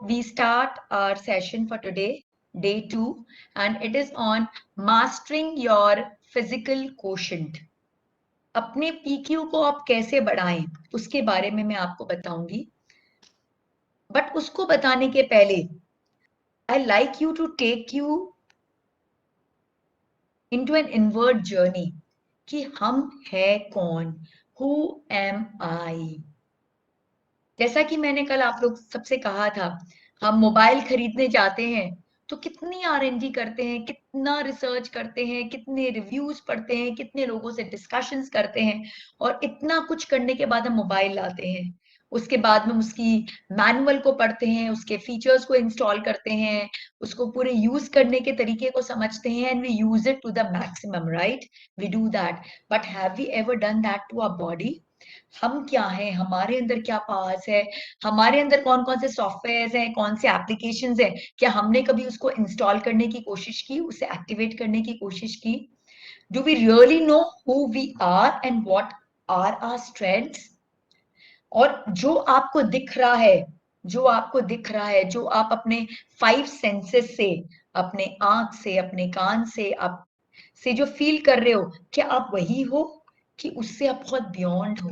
we start our session for today, day 2, and it is on mastering your physical quotient. अपने PQ को आप कैसे बढ़ाएं उसके बारे में मैं आपको बताऊंगी, बट उसको बताने के पहले I like you to take you into an inward journey कि हम है कौन, who am I। जैसा कि मैंने कल आप लोग सबसे कहा था, हम मोबाइल खरीदने जाते हैं तो कितनी R&D करते हैं, कितना रिसर्च करते हैं, कितने रिव्यूज पढ़ते हैं, कितने लोगों से डिस्कशंस करते हैं, और इतना कुछ करने के बाद हम मोबाइल लाते हैं। उसके बाद में उसकी मैनुअल को पढ़ते हैं, उसके फीचर्स को इंस्टॉल करते हैं, उसको पूरे यूज करने के तरीके को समझते हैं, and we use it to the maximum, right? We do that, but have we ever done that to our body? हम क्या हैं, हमारे अंदर क्या पावर्स है, हमारे अंदर कौन कौन से सॉफ्टवेयर हैं, कौन से एप्लीकेशंस हैं, क्या हमने कभी उसको इंस्टॉल करने की कोशिश की, उसे एक्टिवेट करने की कोशिश की? Do we really know who we are and what are our strengths? और जो आपको दिख रहा है, जो आप अपने 5 सेंसेस से, अपने आंख से, अपने कान से, आप से जो फील कर रहे हो, क्या आप वही हो कि उससे आप बहुत बियॉन्ड हो?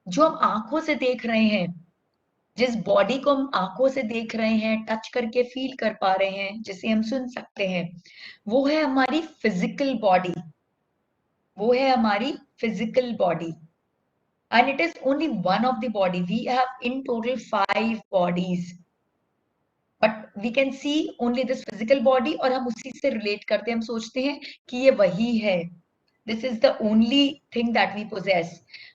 जो हम आंखों से देख रहे हैं, जिस बॉडी को हम आंखों से देख रहे हैं, टच करके फील कर पा रहे हैं, जिसे हम सुन सकते हैं, वो है हमारी फिजिकल बॉडी, वो है हमारी physical body. And it is only one of the body. We have in total 5 bodies, but we can see only this physical body, और हम उसी से relate करते हैं, हम सोचते हैं कि ये वही है, this is the only thing that we possess,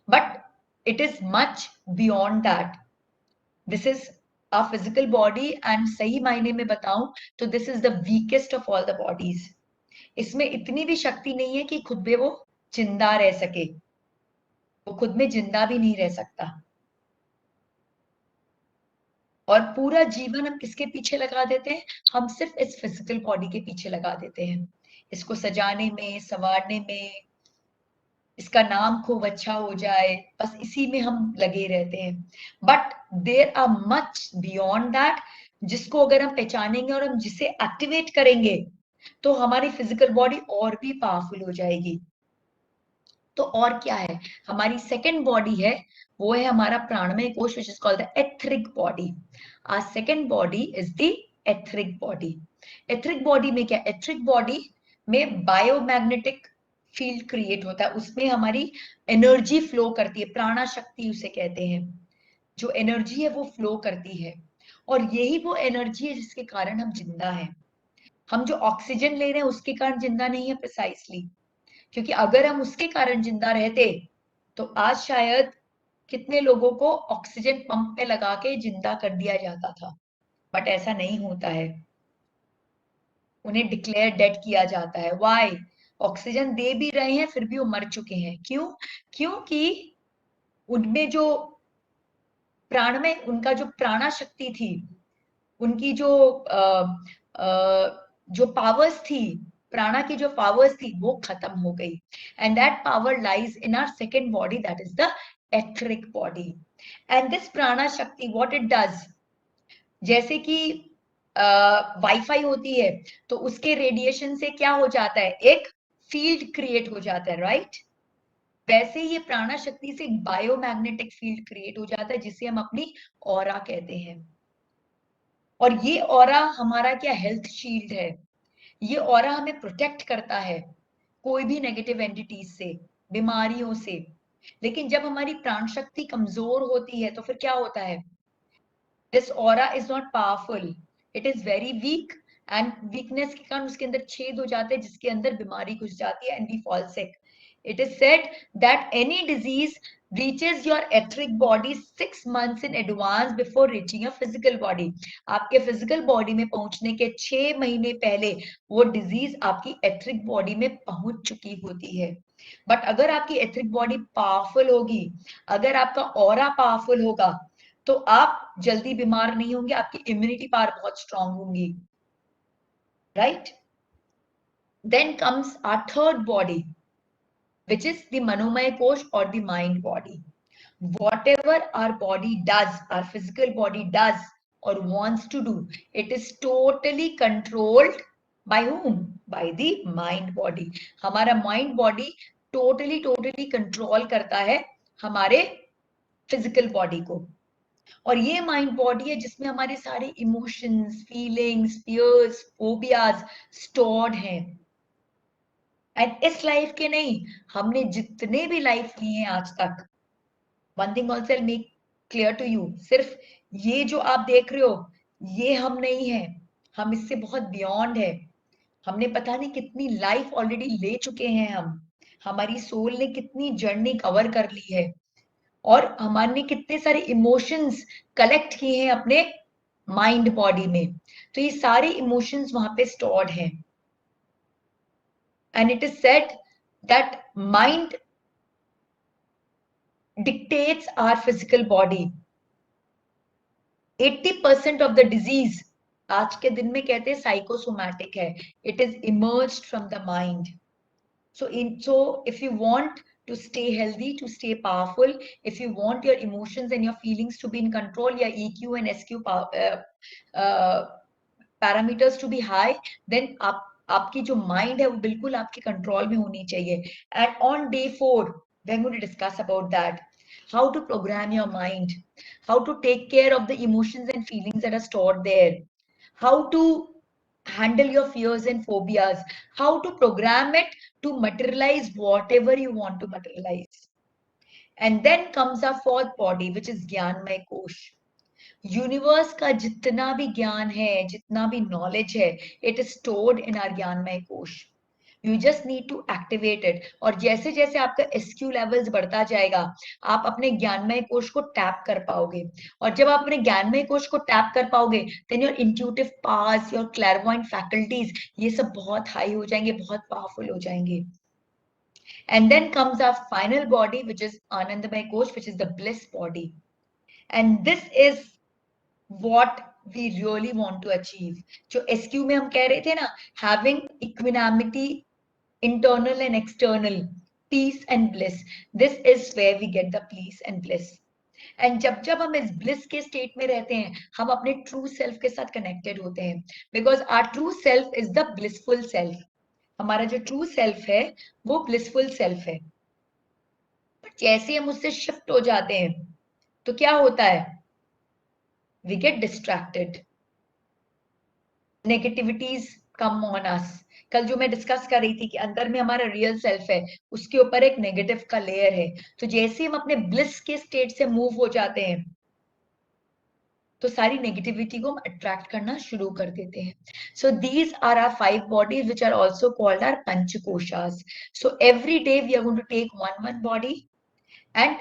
but it is much beyond that. This is our physical body, and सही मायने में बताऊं तो this is the weakest of all the bodies. इसमें इतनी भी शक्ति नहीं है कि खुद में वो जिंदा रह सके, वो खुद में जिंदा भी नहीं रह सकता। और पूरा जीवन हम किसके पीछे लगा देते हैं? हम सिर्फ इस फिजिकल बॉडी के पीछे लगा देते हैं, इसको सजाने में, संवारने में, इसका नाम खूब अच्छा हो जाए, बस इसी में हम लगे रहते हैं। But there are much beyond that, जिसको अगर हम पहचानेंगे और हम जिसे एक्टिवेट करेंगे तो हमारी फिजिकल बॉडी और भी पावरफुल हो जाएगी। तो और क्या है? हमारी सेकेंड बॉडी है, वो है हमारा प्राणमय कोश, which is called the etheric body. Our second body is the etheric body. Etheric body में क्या? एथरिक बॉडी में बायोमैग्नेटिक फील्ड क्रिएट होता है, उसमें हमारी एनर्जी फ्लो करती है, प्राणा शक्ति उसे कहते हैं। जो एनर्जी है वो फ्लो करती है, और यही वो एनर्जी है जिसके कारण हम जिंदा हैं। हम जो ऑक्सीजन ले रहे हैं उसके कारण जिंदा नहीं है प्रिसाइसली, क्योंकि अगर हम उसके कारण जिंदा रहते तो आज शायद कितने लोगों को ऑक्सीजन पंप पे लगा के जिंदा कर दिया जाता था, बट ऐसा नहीं होता है, उन्हें डिक्लेयर डेड किया जाता है। व्हाई? ऑक्सीजन दे भी रहे हैं फिर भी वो मर चुके हैं। क्यों? क्योंकि उनमें जो प्राणमय, उनका जो प्राणा शक्ति थी, उनकी जो पावर्स थी, प्राणा की जो पावर्स थी वो खत्म हो गई, and that power lies in our second body, that is the etheric body. And this प्राणा शक्ति व्हाट इट डज, जैसे कि वाईफाई होती है तो उसके रेडिएशन से क्या हो जाता है? एक फील्ड क्रिएट हो जाता है, राइट? वैसे ये प्राणा शक्ति से एक बायोमैग्नेटिक फील्ड क्रिएट हो जाता है, जिसे हम अपनी ऑरा कहते हैं। और ये ऑरा हमारा क्या? हेल्थ शील्ड है। ये ऑरा हमें प्रोटेक्ट करता है कोई भी नेगेटिव एंटिटीज से, बीमारियों से। लेकिन जब हमारी प्राण शक्ति कमजोर होती है तो फिर क्या होता है? This aura is not powerful, it is very weak, and weakness के कारण उसके अंदर छेद हो जाते हैं, जिसके अंदर बीमारी घुस जाती है, and we fall sick. It is said that any disease reaches your etheric body 6 months in advance before reaching a physical body. आपके फिजिकल बॉडी में पहुंचने के 6 महीने पहले वो डिजीज आपकी एथरिक बॉडी में पहुंच चुकी होती है। बट अगर आपकी एथरिक बॉडी पावरफुल होगी, अगर आपका ऑरा पावरफुल होगा, तो आप जल्दी बीमार नहीं होंगे, आपकी इम्यूनिटी पावर बहुत स्ट्रांग होंगी, right? Then comes our third body, which is the manomaya kosh or the mind body. Whatever our body does, our physical body does, or wants to do, it is totally controlled by whom? By the mind body. हमारा mind body totally control करता है हमारे physical body को, और ये mind body है जिसमें हमारे सारे emotions, feelings, fears, phobias stored हैं। एंड इस लाइफ के नहीं, हमने जितने भी लाइफ लिए हैं आज तक, one thing also I make clear to you, सिर्फ ये जो आप देख रहे हो ये हम नहीं है, हम इससे बहुत बियॉन्ड है। हमने पता नहीं कितनी लाइफ ऑलरेडी ले चुके हैं हम, हमारी सोल ने कितनी जर्नी कवर कर ली है, और हमारे कितने सारे इमोशंस कलेक्ट किए हैं अपने माइंड बॉडी में, तो ये सारे इमोशंस वहां पे स्टोर्ड हैं। And it is said that mind dictates our physical body. 80% of the disease आज के दिन में कहते हैं साइकोसोमैटिक है, it is emerged from the mind. So if you want to stay healthy, to stay powerful, if you want your emotions and your feelings to be in control, your EQ and SQ parameters to be high, then आपकी जो mind है वो बिल्कुल आपके control में होनी चाहिए। And on day 4 we're going to discuss about that, how to program your mind, how to take care of the emotions and feelings that are stored there, how to handle your fears and phobias, how to program it to materialize whatever you want to materialize. And then comes our fourth body, which is ज्ञानमय कोश। Universe का जितना भी ज्ञान है, जितना भी knowledge है, it is stored in our ज्ञानमय कोश। You just need to activate it, और जैसे जैसे आपका एसक्यू लेवल्स बढ़ता जाएगा, आप अपने ज्ञानमय कोश को टैप कर पाओगे, और जब आप अपने ज्ञानमय कोश को टैप कर पाओगे, then your intuitive powers, your clairvoyant faculties, ये सब बहुत हाई हो जाएंगे, बहुत पावरफुल हो जाएंगे। And then comes our final body, which is Anandamay Kosh, which is the bliss body. And this is what we really want to achieve. जो SQ में हम कह रहे थे ना, having equanimity, internal and external, peace and bliss. This is where we get the peace and bliss. And जब हम इस ब्लिस के स्टेट में रहते हैं, हम अपने ट्रू सेल्फ के साथ कनेक्टेड होते हैं, because our true self is the blissful self. हमारा जो ट्रू सेल्फ है वो ब्लिसफुल सेल्फ है। बट जैसे हम उससे शिफ्ट हो जाते हैं तो क्या होता है? We get distracted, negativities come on us. कल जो मैं डिस्कस कर रही थी कि अंदर में हमारा रियल सेल्फ है, उसके ऊपर एक नेगेटिव का लेयर है, तो जैसे हम अपने ब्लिस के स्टेट से मूव हो जाते हैं तो सारी नेगेटिविटी को हम अट्रैक्ट करना शुरू कर देते हैं। So these are our 5 bodies which are also called our panchakoshas. So every day we are going to take one body and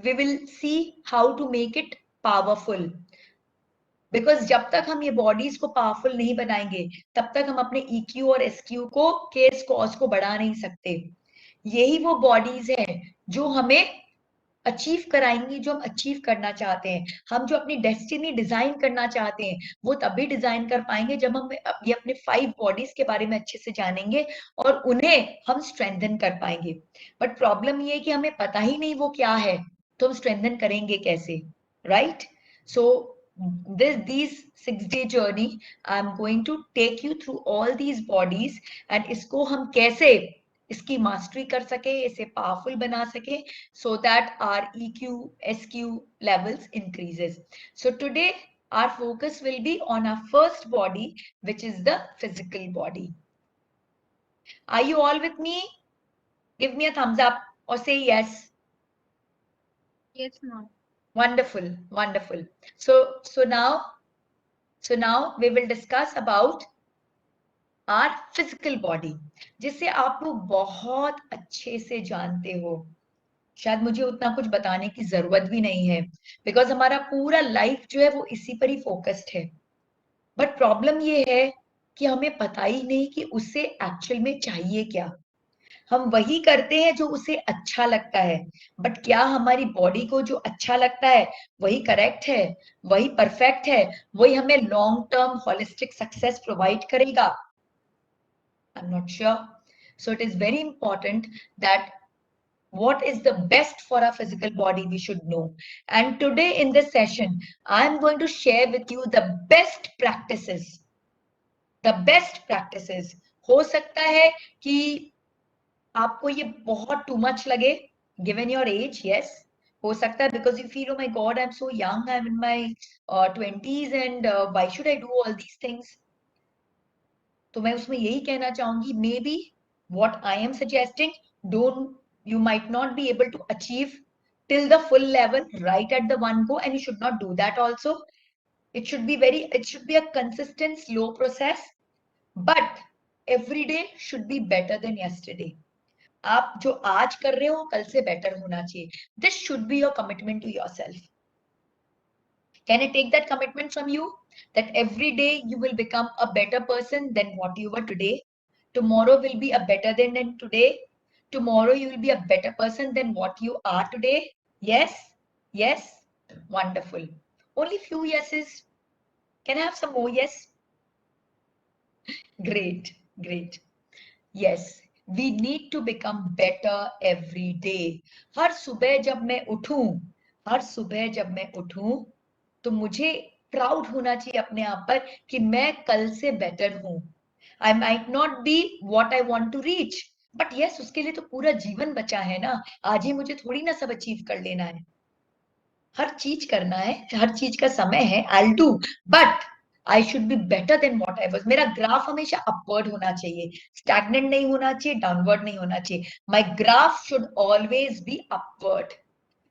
we will see how to make it powerful. Because जब तक हम ये bodies को powerful नहीं बनाएंगे, तब तक हम अपने EQ और SQ को, केस कॉज को बढ़ा नहीं सकते। यही वो बॉडीज हैं जो हमें अचीव कराएंगी, जो हम अचीव करना चाहते हैं। हम जो अपनी डेस्टिनी डिजाइन करना चाहते हैं वो तभी डिजाइन कर पाएंगे जब हम ये अपने 5 बॉडीज के बारे में अच्छे से जानेंगे और उन्हें हम स्ट्रेंथन कर पाएंगे। बट प्रॉब्लम ये है कि हमें पता ही नहीं वो क्या है, तो हम स्ट्रेंथन करेंगे कैसे, right? So these 6-day journey I'm going to take you through all these bodies, and इसको हम कैसे इसकी मास्टरी कर सके, इसे पावरफुल बना सके, so that our EQ SQ levels increases. So today our focus will be on our first body, which is the physical body. Are you all with me? Give me a thumbs up or say yes. Yes, ma'am. Wonderful, wonderful. So now we will discuss about our physical body, जिसे आप लोग बहुत अच्छे से जानते हो। शायद मुझे उतना कुछ बताने की जरूरत भी नहीं है, बिकॉज हमारा पूरा लाइफ जो है वो इसी पर ही फोकस्ड है। बट प्रॉब्लम ये है कि हमें पता ही नहीं कि उसे एक्चुअल में चाहिए क्या। हम वही करते हैं जो उसे अच्छा लगता है, बट क्या हमारी बॉडी को जो अच्छा लगता है वही करेक्ट है, वही परफेक्ट है, वही हमें long term holistic success provide करेगा? I'm not sure. So it is very important that what is the best for our physical body we should know. And today in this session I am going to share with you the best practices. हो सकता है कि आपको ये बहुत too much लगे given your age, yes, हो सकता है because you feel oh my God I am so young, I am in my 20s and why should I do all these things. तो मैं उसमें यही कहना चाहूंगी, maybe what I am suggesting, don't, you might not be able to achieve till the full level right at the one go, and you should not do that also. It should be a consistent slow process, but every day should be better than yesterday. आप जो आज कर रहे हो कल से better होना चाहिए. This should be your commitment to yourself. Can I take that commitment from you? That every day you will become a better person than what you were today. Tomorrow will be a better than today. Tomorrow you will be a better person than what you are today. Yes? Yes? Wonderful. Only few yeses. Can I have some more yes? Great, great. Yes, we need to become better every day. हर सुबह जब मैं उठूं, तो मुझे proud होना चाहिए अपने आप पर कि मैं कल से बेटर हूं. I might not be what I want to reach, but yes, उसके लिए तो पूरा जीवन बचा है ना. आज ही मुझे थोड़ी ना सब अचीव कर लेना है. हर चीज करना है, हर चीज का समय है. I'll do, but I should be better than what I was. मेरा ग्राफ हमेशा अपवर्ड होना चाहिए, स्टैग्नेंट नहीं होना चाहिए, डाउनवर्ड नहीं होना चाहिए. My graph should always be upward.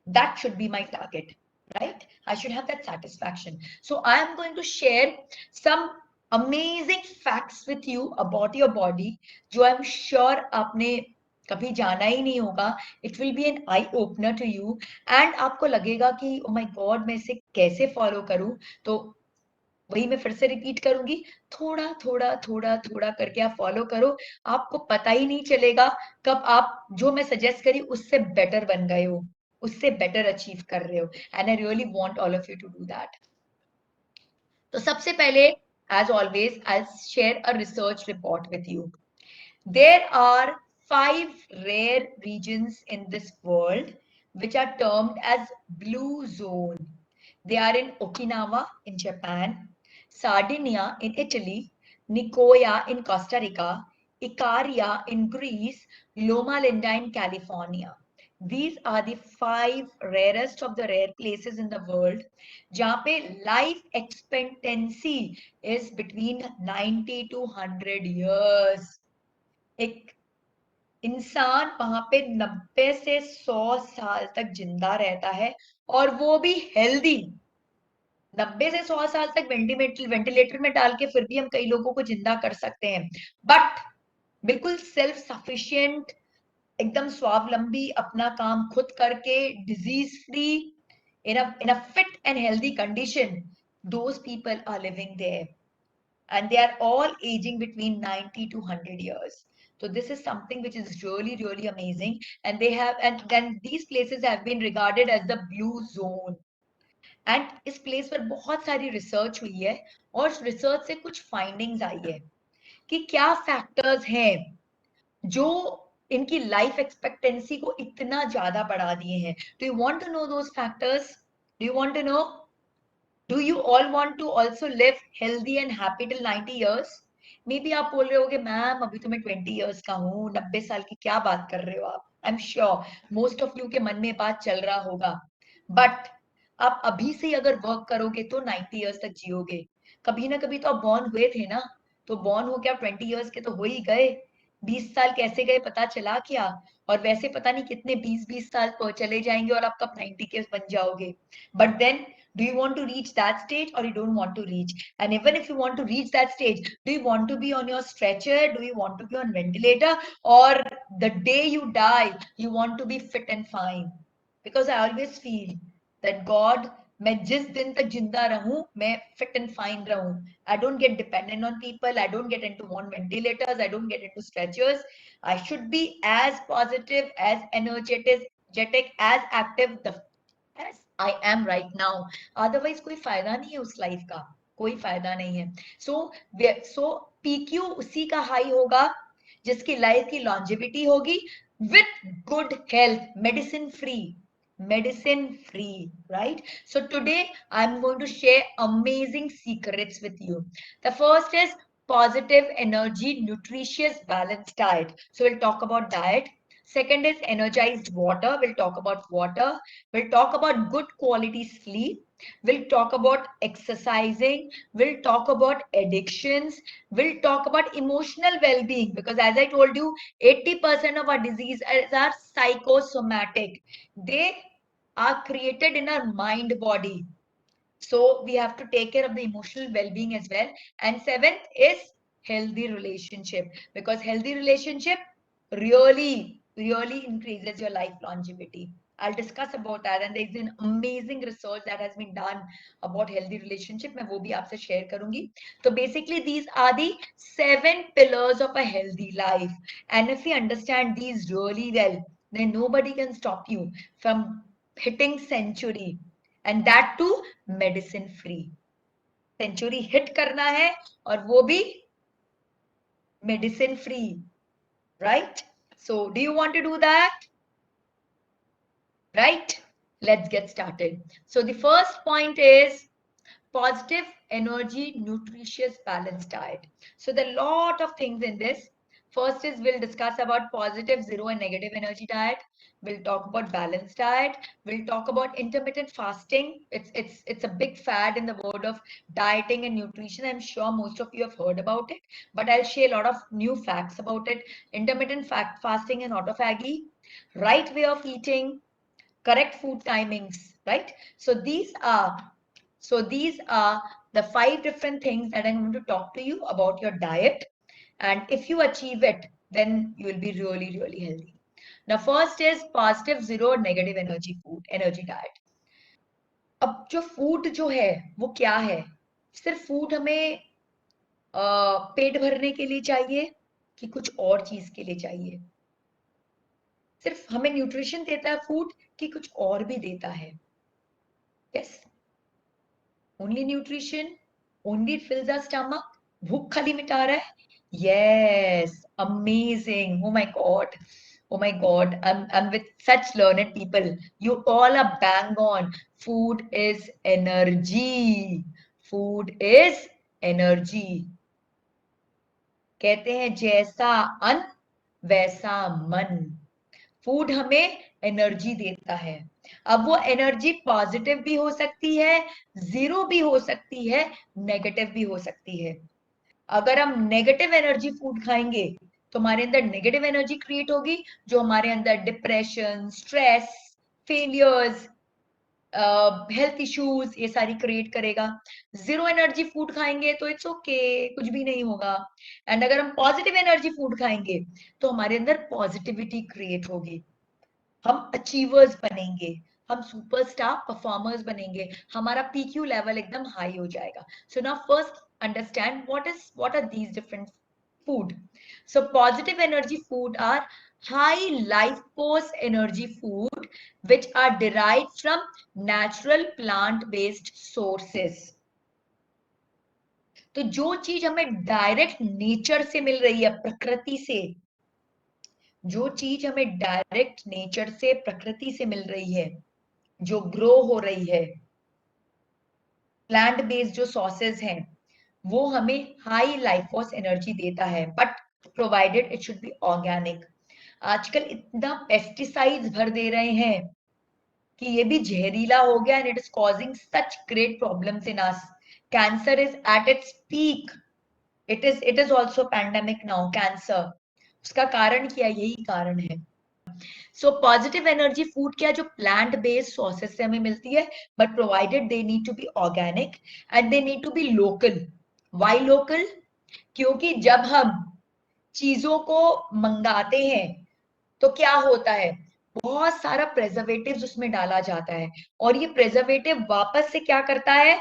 That should be my target, right? I should have that satisfaction. So I am going to share some amazing facts with you about your body, जो I'm sure आपने कभी जाना ही नहीं होगा. It will be an eye opener to you, and आपको लगेगा कि oh my God, मैं इसे कैसे फॉलो करूं. तो वही मैं फिर से रिपीट करूंगी, थोड़ा थोड़ा थोड़ा थोड़ा करके आप फॉलो करो. आपको पता ही नहीं चलेगा कब आप जो मैं सजेस्ट करी उससे बेटर बन गए हो, उससे बेटर अचीव कर रहे हो. And I really want all of you to do that. तो सबसे पहले, as always, I share a research report with you. There are 5 rare regions in this world which are termed as blue zone. They are in Okinawa in Japan, Sardinia in Italy, Nicoya in Costa Rica, Icaria in Greece, Loma Linda in California. These are the 5 rarest of the rare places in the world जहाँ पे life expectancy is between 90 to 100 years. एक इंसान वहां पे 90 से 100 साल तक जिंदा रहता है, और वो भी हेल्दी. 90 से 100 साल तक वेंटिलेटर में डाल के फिर भी हम कई लोगों को जिंदा कर सकते हैं, बट बिल्कुल सेल्फ सफिशिएंट, एकदम स्वावलंबी, अपना काम खुद करके, disease free, in a fit and healthy condition, those people are living there, and they are all aging between 90 to 100 years. So this is something which is really, really amazing. And they have, and then these places have been regarded as the blue zone. And इस place पर बहुत सारी research हुई है, और research से कुछ findings आई है कि क्या फैक्टर्स हैं जो इनकी लाइफ एक्सपेक्टेंसी को इतना ज्यादा बढ़ा दिए हैं. Do you want to know those factors? Do you want to know? Do you all want to also live healthy and happy till 90 years? Maybe आप बोल रहे होगे, मैम अभी तो मैं 20 years का हूँ, 90 साल की क्या बात कर रहे हो आप. I'm sure most of you के मन में बात चल रहा होगा, but आप अभी से अगर वर्क करोगे तो 90 years तक जियोगे. कभी ना कभी तो आप बॉर्न हुए थे ना, तो बॉर्न हो के आप 20 years के तो हो ही गए. 20 साल कैसे गए पता चला क्या? और वैसे पता नहीं कितने 20-20 साल चले जाएंगे और आप कब 90 के बन जाओगे. But then, do you want to reach that stage or you don't want to reach? And even if you want to reach that stage, do you want to be on your stretcher? Do you want to be on ventilator? Or the day you die, you want to be fit and fine? Because I always feel that God, मैं जिस दिन तक जिंदा रहूं, मैं fit and fine रहूं. I don't get dependent on people. I don't get into on ventilators. I don't get into stretchers. I should be as positive, as energetic, as active, as I am right now. Otherwise कोई फायदा नहीं है उस life का, कोई फायदा नहीं है. So PQ उसी का हाई होगा जिसकी लाइफ की लॉन्जेविटी होगी, with good health, medicine free. Medicine free, right? So today I'm going to share amazing secrets with you. The first is positive energy, nutritious, balanced diet. So we'll talk about diet. Second is energized water. We'll talk about water. We'll talk about good quality sleep. We'll talk about exercising. We'll talk about addictions. We'll talk about emotional well-being, because as I told you, 80% of our diseases are psychosomatic. They are created in our mind body. So we have to take care of the emotional well-being as well. And seventh is healthy relationship, because healthy relationship really increases your life longevity. I'll discuss about that, and there's an amazing research that has been done about healthy relationship. मैं वो भी आपसे share करूंगी. So basically these are the 7 pillars of a healthy life, and if we understand these really well, then nobody can stop you from hitting century, and that too medicine free. Century hit करना है और वो भी medicine free, right? So do you want to do that? Right? Let's get started. So the first point is positive energy, nutritious, balanced diet. So there are a lot of things in this. First is we'll discuss about positive, zero, and negative energy diet. We'll talk about balanced diet. We'll talk about intermittent fasting. It's a big fad in the world of dieting and nutrition. I'm sure most of you have heard about it, but I'll share a lot of new facts about it. Intermittent fasting and autophagy, right way of eating, correct food timings, right? So these are the 5 different things that I'm going to talk to you about your diet. And if you achieve it, then you will be really healthy. Now, first is positive, zero, negative energy diet. अब जो food जो है वो क्या है? सिर्फ food हमें पेट भरने के लिए चाहिए कि कुछ और चीज के लिए चाहिए? सिर्फ हमें न्यूट्रिशन देता है फूड कि कुछ और भी देता है? Yes, only nutrition, only it fills our stomach, भूख खाली मिटा रहा है? Yes, amazing. Oh my God, I'm with such learned people. You all are bang on. Food is energy. Food is energy. कहते हैं जैसा अन्न वैसा मन. फूड हमें एनर्जी देता है. अब वो एनर्जी पॉजिटिव भी हो सकती है, जीरो भी हो सकती है, नेगेटिव भी हो सकती है. अगर हम नेगेटिव एनर्जी फूड खाएंगे तो हमारे अंदर नेगेटिव एनर्जी क्रिएट होगी, जो हमारे अंदर depression, stress, failures, health issues ये सारी क्रिएट करेगा. जीरो एनर्जी फूड खाएंगे तो इट्स ओके, कुछ भी नहीं होगा. एंड अगर हम पॉजिटिव एनर्जी फूड खाएंगे तो हमारे अंदर पॉजिटिविटी क्रिएट होगी, हम अचीवर्स बनेंगे, हम सुपरस्टार परफॉर्मर्स बनेंगे, हमारा पीक्यू लेवल एकदम हाई हो जाएगा. So now first understand what are these different food. So positive energy food are high life force energy food which are derived from natural plant based sources. तो जो चीज हमें direct nature से मिल रही है, प्रकृति से, जो चीज हमें डायरेक्ट नेचर से, प्रकृति से मिल रही है, जो ग्रो हो रही है, प्लांट बेस्ड जो सोर्सेज हैं, वो हमें हाई लाइफ फोर्स एनर्जी देता है, but provided it should be organic. आजकल इतना पेस्टिसाइड्स भर दे रहे हैं कि ये भी जहरीला हो गया, and it is causing such great problems in us. Cancer is at its peak. It is also pandemic now, cancer. उसका कारण क्या? यही कारण है. सो पॉजिटिव एनर्जी फूड क्या, जो प्लांट बेस्ड सोर्सेस से हमें मिलती है, but provided they need to be organic and they need to be local. Why local? क्योंकि जब हम चीजों को मंगाते हैं तो क्या होता है, बहुत सारा प्रेजर्वेटिव्स उसमें डाला जाता है, और ये प्रेजर्वेटिव वापस से क्या करता है,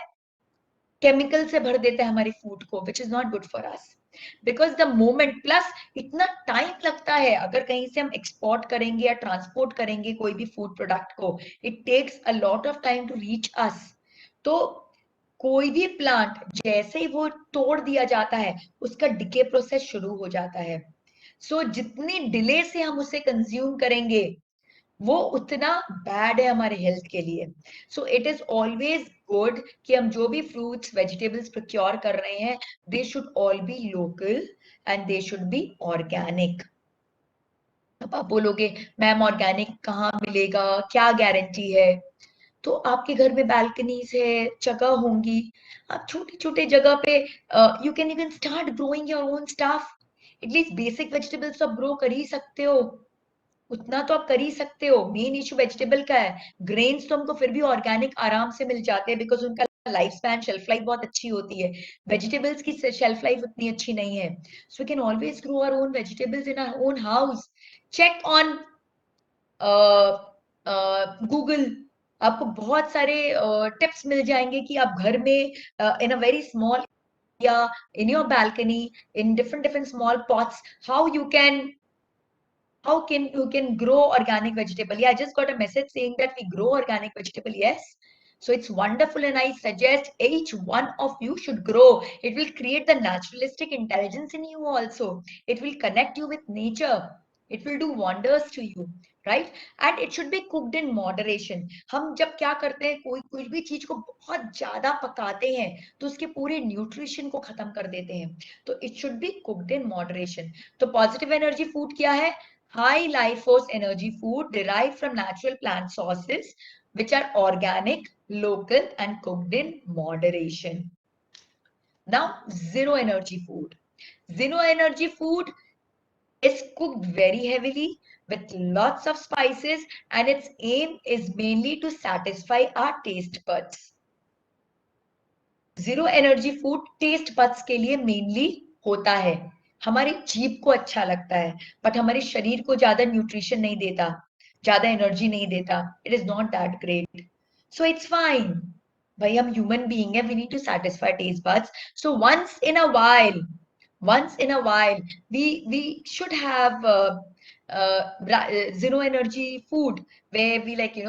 केमिकल से भर देता है हमारी फूड को, which is not good for us. Because the moment, plus इतना टाइम लगता है अगर कहीं से हम एक्सपोर्ट करेंगे या ट्रांसपोर्ट करेंगे कोई भी फूड प्रोडक्ट को, it takes a lot of time to reach us. तो कोई भी प्लांट जैसे ही वो तोड़ दिया जाता है, उसका डिके प्रोसेस शुरू हो जाता है. सो जितनी डिले से हम उसे कंज्यूम करेंगे वो उतना बैड है हमारे हेल्थ के लिए. सो इट इज ऑलवेज गुड कि हम जो भी फ्रूट्स वेजिटेबल्स प्रोक्योर कर रहे हैं, they should all B local and they should be organic. अब आप बोलोगे मैम ऑर्गेनिक कहाँ मिलेगा, क्या गारंटी है? तो आपके घर में बैल्कनीज है, जगह होंगी, आप छोटी छोटे जगह पे you can even start growing your own stuff. At least basic vegetables तो आप ग्रो कर ही सकते हो, उतना तो आप कर ही सकते हो. मेन इशू वेजिटेबल का है. ग्रेन्स तो हमको फिर भी ऑर्गेनिक आराम से मिल जाते हैं बिकॉज उनका लाइफ स्पैन शेल्फ लाइफ बहुत अच्छी होती है. वेजिटेबल्स की शेल्फ लाइफ उतनी अच्छी नहीं है. So we can always grow our own vegetables in our own house. Check on Google, आपको बहुत सारे टिप्स मिल जाएंगे कि आप घर में इन अ वेरी स्मॉल या in your balcony in different small pots how can you can grow organic vegetable. Yeah, I just got a message saying that we grow organic vegetable. Yes, so it's wonderful and I suggest each one of you should grow. It will create the naturalistic intelligence in you also. It will connect you with nature. It will do wonders to you, right? And it should be cooked in moderation. हम जब क्या करते हैं, कोई भी चीज को बहुत ज्यादा पकाते हैं तो उसके पूरे न्यूट्रिशन को खत्म कर देते हैं. तो it should be cooked in moderation. तो पॉजिटिव एनर्जी फूड क्या है? High life force energy food derived from natural plant sources, which are organic, local, and cooked in moderation. Now, zero energy food. Zero energy food is cooked very heavily with lots of spices, and its aim is mainly to satisfy our taste buds. Zero energy food taste buds के लिए mainly होता है. हमारी जीभ को अच्छा लगता है बट हमारे शरीर को ज्यादा न्यूट्रिशन नहीं देता, ज्यादा एनर्जी नहीं देता. It is not that great. So it's fine. भाई हम ह्यूमन बीइंग है, we need to satisfy taste buds. So once in a while we should have zero energy food where we like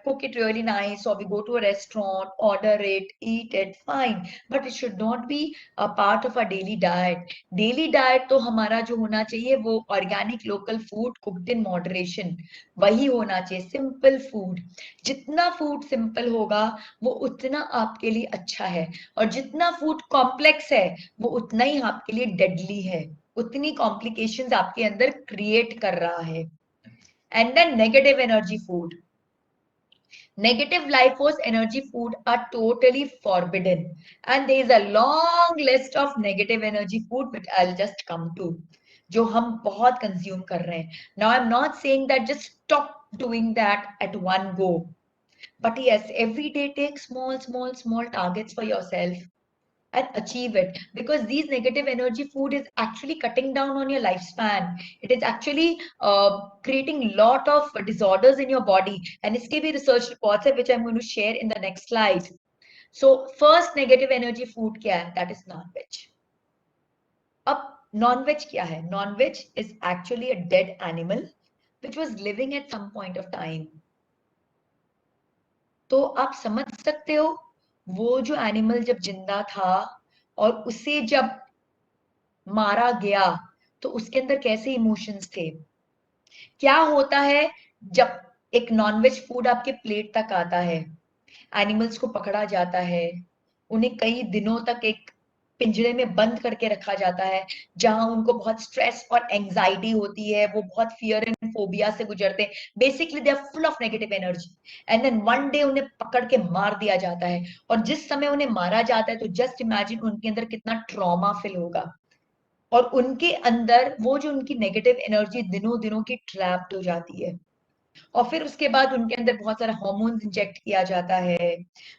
cook it really nice, or we go to a restaurant, order it, eat it, fine, but it should not be a part of our daily diet. Daily diet तो हमारा जो होना चाहिए वो organic local food cooked in moderation वही होना चाहिए. Simple food, जितना फूड सिंपल होगा वो उतना आपके लिए अच्छा है, और जितना फूड कॉम्प्लेक्स है वो उतना ही आपके लिए डेडली है, उतनी कॉम्प्लिकेशंस आपके अंदर क्रिएट कर रहा है. And then negative energy food. Negative life force energy food are totally forbidden, and there is a long list of negative energy food which I'll just come to, जो हम बहुत consume कर रहे हैं. Now I'm not saying that just stop doing that at one go, but yes, every day take small targets for yourself and achieve it, because these negative energy food is actually cutting down on your lifespan. It is actually creating lot of disorders in your body, and iske bhi research reports hai, which I'm going to share in the next slide. So first negative energy food kya hai? That is non-veg. Ab non-veg kya hai? Non-veg is actually a dead animal which was living at some point of time. तो आप समझ सकते हो वो जो animal जब जिंदा था और उसे जब मारा गया तो उसके अंदर कैसे इमोशंस थे. क्या होता है जब एक नॉनवेज फूड आपके प्लेट तक आता है? एनिमल्स को पकड़ा जाता है, उन्हें कई दिनों तक एक पिंजरे में बंद करके रखा जाता है जहां उनको बहुत स्ट्रेस और एंजाइटी होती है, वो बहुत फियर एंड फोबिया से गुजरते हैं. Basically they are full of negative energy, and then one day उन्हें पकड़ के मार दिया जाता है. और जिस समय उन्हें मारा जाता है तो जस्ट इमेजिन उनके अंदर कितना ट्रॉमा फिल होगा, और उनके अंदर वो जो उनकी नेगेटिव एनर्जी दिनों दिनों की ट्रैप्ड हो जाती है. और फिर उसके बाद उनके अंदर बहुत सारा हार्मोन्स इंजेक्ट किया जाता है,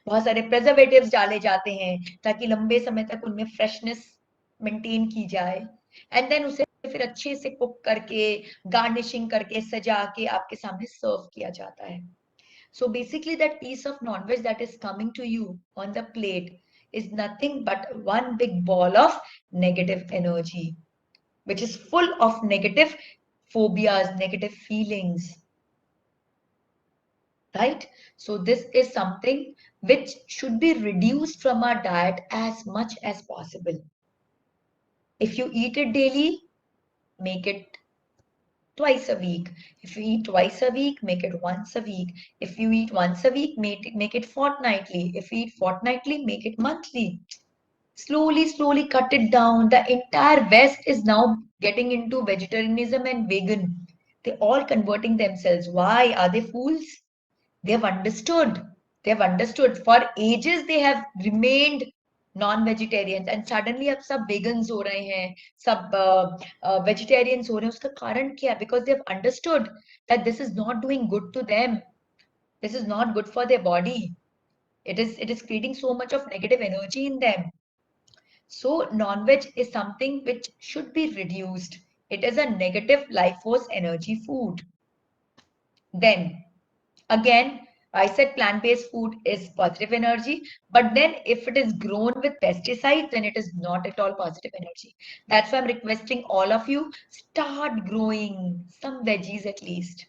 बहुत सारे प्रिजर्वेटिव्स डाले जाते हैं ताकि लंबे समय तक उनमें फ्रेशनेस मेंटेन की जाए. एंड देन उसे फिर अच्छे से कुक करके, गार्निशिंग करके, सजा के आपके सामने सर्व किया जाता है. So basically that piece of non-veg that is coming to you on the plate is nothing but one big ball of negative energy, which is full of negative phobias, negative feelings. Right? So this is something which should be reduced from our diet as much as possible. If you eat it daily, make it twice a week. If you eat twice a week, make it once a week. If you eat once a week, make it fortnightly. If you eat fortnightly, make it monthly. Slowly, slowly cut it down. The entire West is now getting into vegetarianism and vegan. They're all converting themselves. Why? Are they fools? They have understood. They have understood. For ages, they have remained non-vegetarians and suddenly अब सब vegans हो रहे हैं, सब vegetarians हो रहे हैं. उसका कारण क्या है? Because they have understood that this is not doing good to them. This is not good for their body. It is creating so much of negative energy in them. So non-veg is something which should be reduced. It is a negative life force energy food. Then again, I said plant-based food is positive energy, but then if it is grown with pesticides, then it is not at all positive energy. That's why I'm requesting all of you, start growing some veggies at least.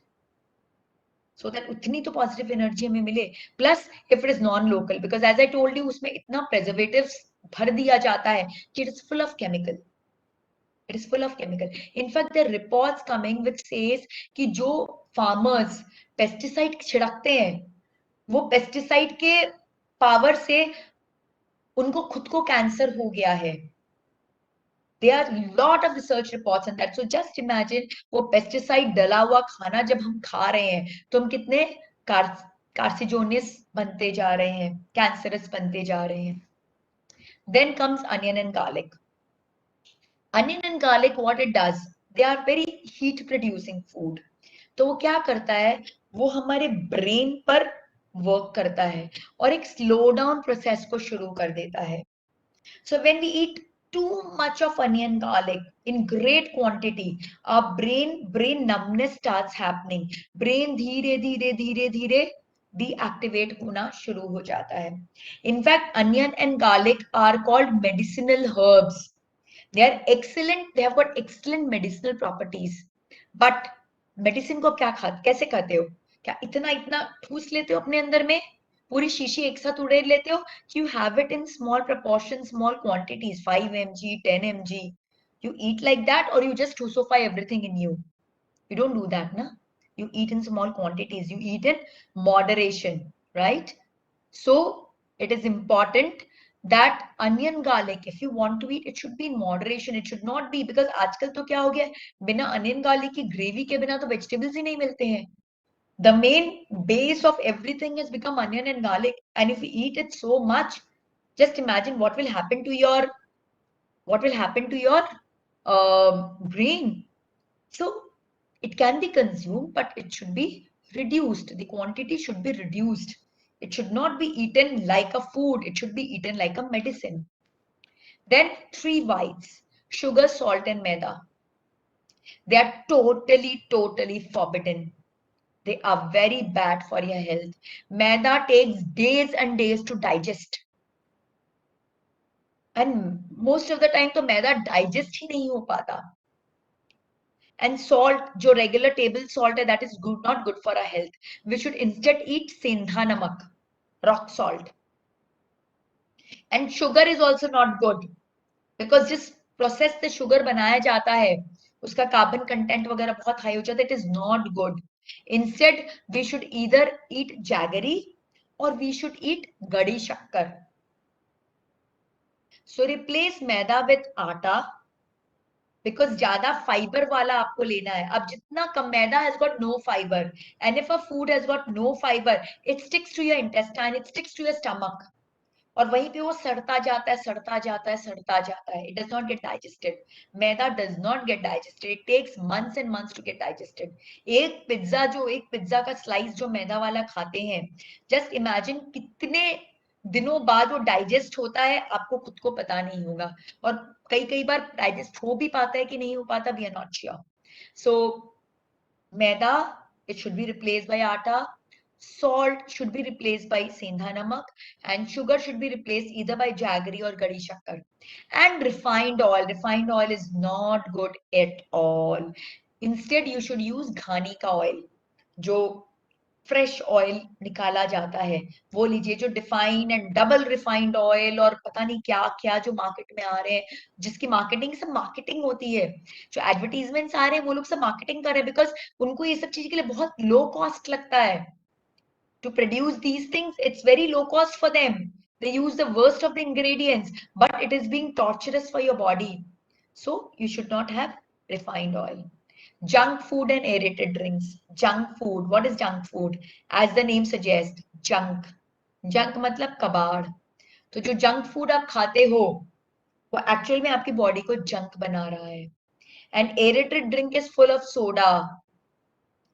So that उतनी तो positive energy हमें मिले. Plus, if it is non-local, because as I told you, उसमें इतना preservatives भर दिया जाता है कि it is full of chemical. It is full of chemical. In fact, there are reports coming which says कि जो farmers pesticide छिड़कते हैं, वो पेस्टिसाइड के पावर से उनको खुद को कैंसर हो गया है. There are lot of research reports on that. So just imagine वो पेस्टिसाइड डला हुआ खाना जब हम खा रहे हैं तो हम कितने कार्सिजोनिस बनते जा रहे हैं, कैंसरस बनते जा रहे हैं. Then comes onion and garlic. Onion and garlic, what it does, they are very heat producing food. तो वो क्या करता है, वो हमारे ब्रेन पर वर्क करता है और एक स्लो डाउन प्रोसेस को शुरू कर देता है. So when we eat too much of onion garlic in great quantity, our brain numbness starts happening. Brain धीरे धीरे धीरे धीरे deactivate होना शुरू हो जाता है. In fact, onion and garlic are called medicinal herbs. They are excellent. They have got excellent medicinal properties. But medicine को क्या कैसे खाते हो? क्या इतना इतना ठूस लेते हो अपने अंदर में? पूरी शीशी एक साथ उड़ेल लेते हो? You have it in small proportions, small quantities, 5 mg, 10 mg. You eat like that, or you just trucify everything in you? You don't do that, na? You eat in small quantities. You eat in moderation, right? So it is important that onion garlic, if you want to eat, it should be in moderation. It should not be, because आजकल तो क्या हो गया है, बिना onion garlic की gravy के बिना तो vegetables ही नहीं मिलते हैं. The main base of everything has become onion and garlic, and if you eat it so much, just imagine what will happen to your brain. So it can be consumed, but it should be reduced. The quantity should be reduced. It should not be eaten like a food. It should be eaten like a medicine. Then 3 whites: sugar, salt, and maida. They are totally forbidden. They are very bad for your health. Maida takes days and days to digest. And most of the time तो मैदा digest ही नहीं हो पाता. And salt, जो regular table salt है, that is good, not good for our health. We should instead eat सेंधा नमक, rock salt. And sugar is also not good, because जिस process से sugar बनाया जाता है, उसका carbon content वगैरह बहुत high हो जाता है. It is not good. Instead, we should either eat jaggery or we should eat gadi shakkar. So replace maida with atta, because ज्यादा फाइबर वाला आपको लेना है. अब जितना कम, मैदा has got no fiber, and if a food has got no fiber, it sticks to your intestine, it sticks to your stomach, और वहीं पे वो सड़ता जाता है, सड़ता जाता है, सड़ता जाता है. It does not get digested. Maida does not get digested. It takes months and months to get digested. एक पिज्जा का स्लाइस जो मैदा वाला खाते हैं, just imagine कितने दिनों बाद वो डाइजेस्ट होता है, आपको खुद को पता नहीं होगा. और कई बार डाइजेस्ट हो भी पाता है कि नहीं हो पाता, we are not sure. So maida, it should be replaced by atta. Salt should be replaced by सेंधा नमक, and sugar should be replaced either by jaggery or gadi shakkar. And refined oil is not good at all. Instead, you should use ghani ka oil, जो fresh oil निकाला जाता है, वो लीजिए जो define and double refined oil और पता नहीं क्या क्या जो मार्केट में आ रहे हैं, जिसकी मार्केटिंग सब मार्केटिंग होती है, जो एडवर्टीजमेंट्स आ रहे हैं वो लोग सब मार्केटिंग कर रहे हैं, बिकॉज उनको ये सब चीज के लिए बहुत लो कॉस्ट लगता है to produce these things. It's very low cost for them. They use the worst of the ingredients, but it is being torturous for your body. So you should not have refined oil. Junk food and aerated drinks. Junk food, what is junk food? As the name suggests, junk. Junk मतलब कबाड़. तो जो junk food आप खाते हो वो actual में आपकी बॉडी को जंक बना रहा है. And aerated drink is full of soda.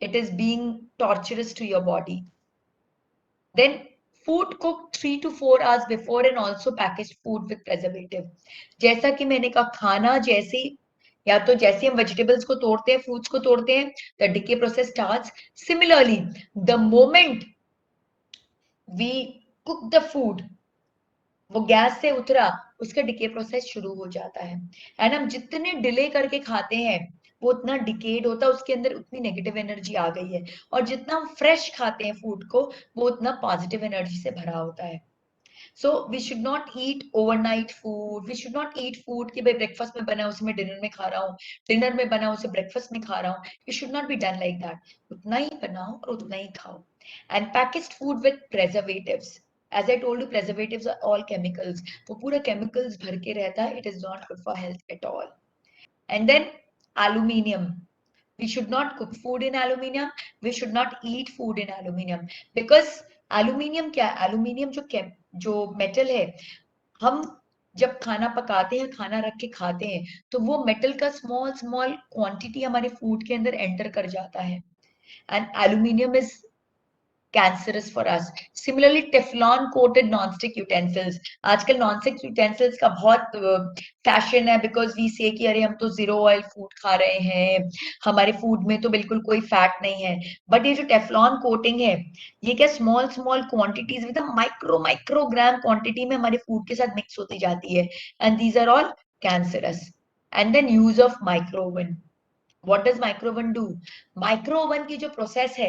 It is being torturous to your body. Then food cooked 3 to 4 hours before and also packaged food with preservative. जैसा कि मैंने कहा, खाना जैसे या तो जैसे हम वेजिटेबल्स को तोड़ते हैं, फ्रूट्स को तोड़ते हैं, the decay process starts. Similarly, the moment we cook the food, वो गैस से उतरा, उसका डिके प्रोसेस शुरू हो जाता है. एंड हम जितने डिले करके खाते हैं वो उतना डिकेड होता है, उसके अंदर उतनी नेगेटिव एनर्जी आ गई है. और जितना हम फ्रेश खाते हैं फूड को, वो उतना पॉजिटिव एनर्जी से भरा होता है. So we should not eat overnight food. We should not eat food कि भाई ब्रेकफास्ट में बना उसे मैं डिनर में खा रहा हूँ, डिनर में बना उसे ब्रेकफास्ट में खा रहा हूँ. It should not be done like that. उतना ही बनाओ और उतना ही खाओ. And packaged food with preservatives. As I told you, preservatives are all chemicals. वो पूरा chemicals भर के रहता है. It is not good for health at all. And then aluminium. We should not cook food in aluminium. We should not eat food in aluminium because aluminium क्या है? aluminium जो metal है, हम जब खाना पकाते हैं, खाना रख के खाते हैं, तो वो मेटल का स्मॉल स्मॉल क्वांटिटी हमारे फूड के अंदर एंटर कर जाता है. And aluminium is cancerous for us. Similarly, Teflon coated non-stick utensils. आजकल non-stick utensils का बहुत फैशन है, बिकॉज वी से कि अरे हम तो जीरो ऑयल फूड खा रहे हैं, हमारे फूड में तो बिल्कुल कोई फैट नहीं है. बट ये जो टेफ्लॉन कोटिंग है, ये क्या small small quantities with microgram quantity में हमारे फूड के साथ मिक्स होती जाती है. And these are all cancerous. And then use of microwave. What does microwave do? Microwave की जो प्रोसेस है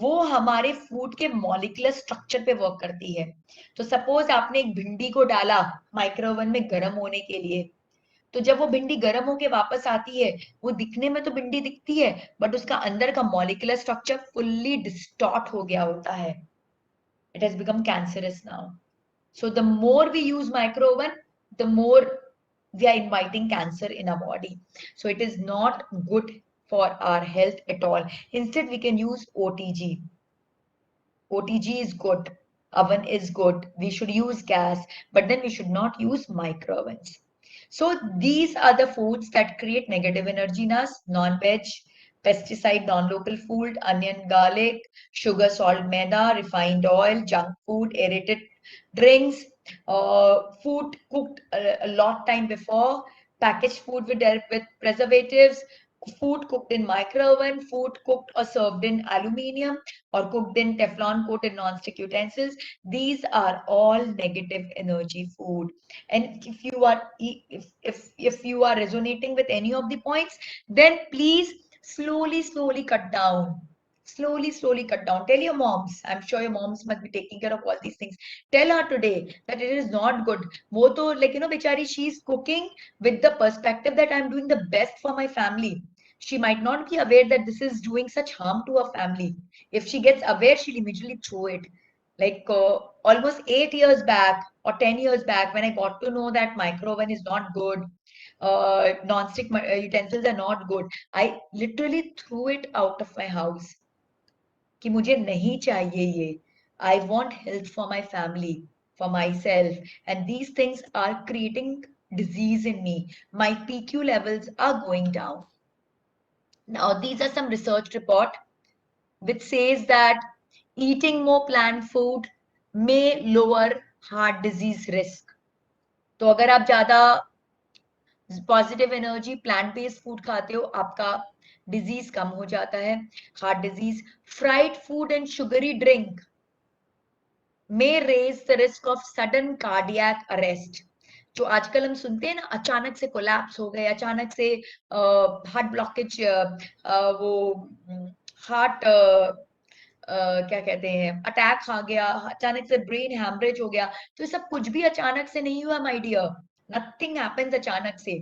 वो हमारे फूड के मॉलिक्यूलर स्ट्रक्चर पे वर्क करती है. तो सपोज आपने एक भिंडी को डाला माइक्रोवन में गर्म होने के लिए, तो जब वो भिंडी गर्म होके वापस आती है, वो दिखने में तो भिंडी दिखती है, बट उसका अंदर का मॉलिक्यूलर स्ट्रक्चर फुल्ली डिस्टॉर्ट हो गया होता है. It has become cancerous now. So the more we use micro oven, the more we are inviting cancer in our body. So it is not good for our health at all. Instead, we can use OTG. OTG is good. Oven is good. We should use gas, but then we should not use micro ovens. So these are the foods that create negative energy in us. Non-veg, pesticide, non-local food, onion, garlic, sugar, salt, maida, refined oil, junk food, aerated drinks, food cooked a lot time before, packaged food with preservatives, food cooked in micro oven, food cooked or served in aluminium or cooked in Teflon coated non-stick utensils. These are all negative energy food. And if you are if you are resonating with any of the points, then please slowly cut down. Slowly cut down. Tell your moms. I'm sure your moms must be taking care of all these things. Tell her today that it is not good. वो तो like बेचारी, she's cooking with the perspective that I'm doing the best for my family. She might not be aware that this is doing such harm to her family. If she gets aware, she'll immediately throw it. Like almost 8 years back or 10 years back, when I got to know that micro oven is not good, non-stick utensils are not good, I literally threw it out of my house. कि मुझे नहीं चाहिए ये. I want health for my family, for myself, and these things are creating disease in me. My PQ levels are going down. Now, these are some research report which says that eating more plant food may lower heart disease risk. तो अगर आप ज्यादा positive energy plant based food खाते हो, आपका disease कम हो जाता है. Heart disease. Fried food and sugary drink may raise the risk of sudden cardiac arrest. जो आजकल हम सुनते हैं ना, अचानक से कोलैप्स हो गए, अचानक से हार्ट ब्लॉकेज, वो हार्ट क्या कहते हैं, अटैक आ गया, अचानक से ब्रेन हैमरेज हो गया, तो ये सब कुछ भी अचानक से नहीं हुआ माय डियर. नथिंग हैपेंस अचानक से.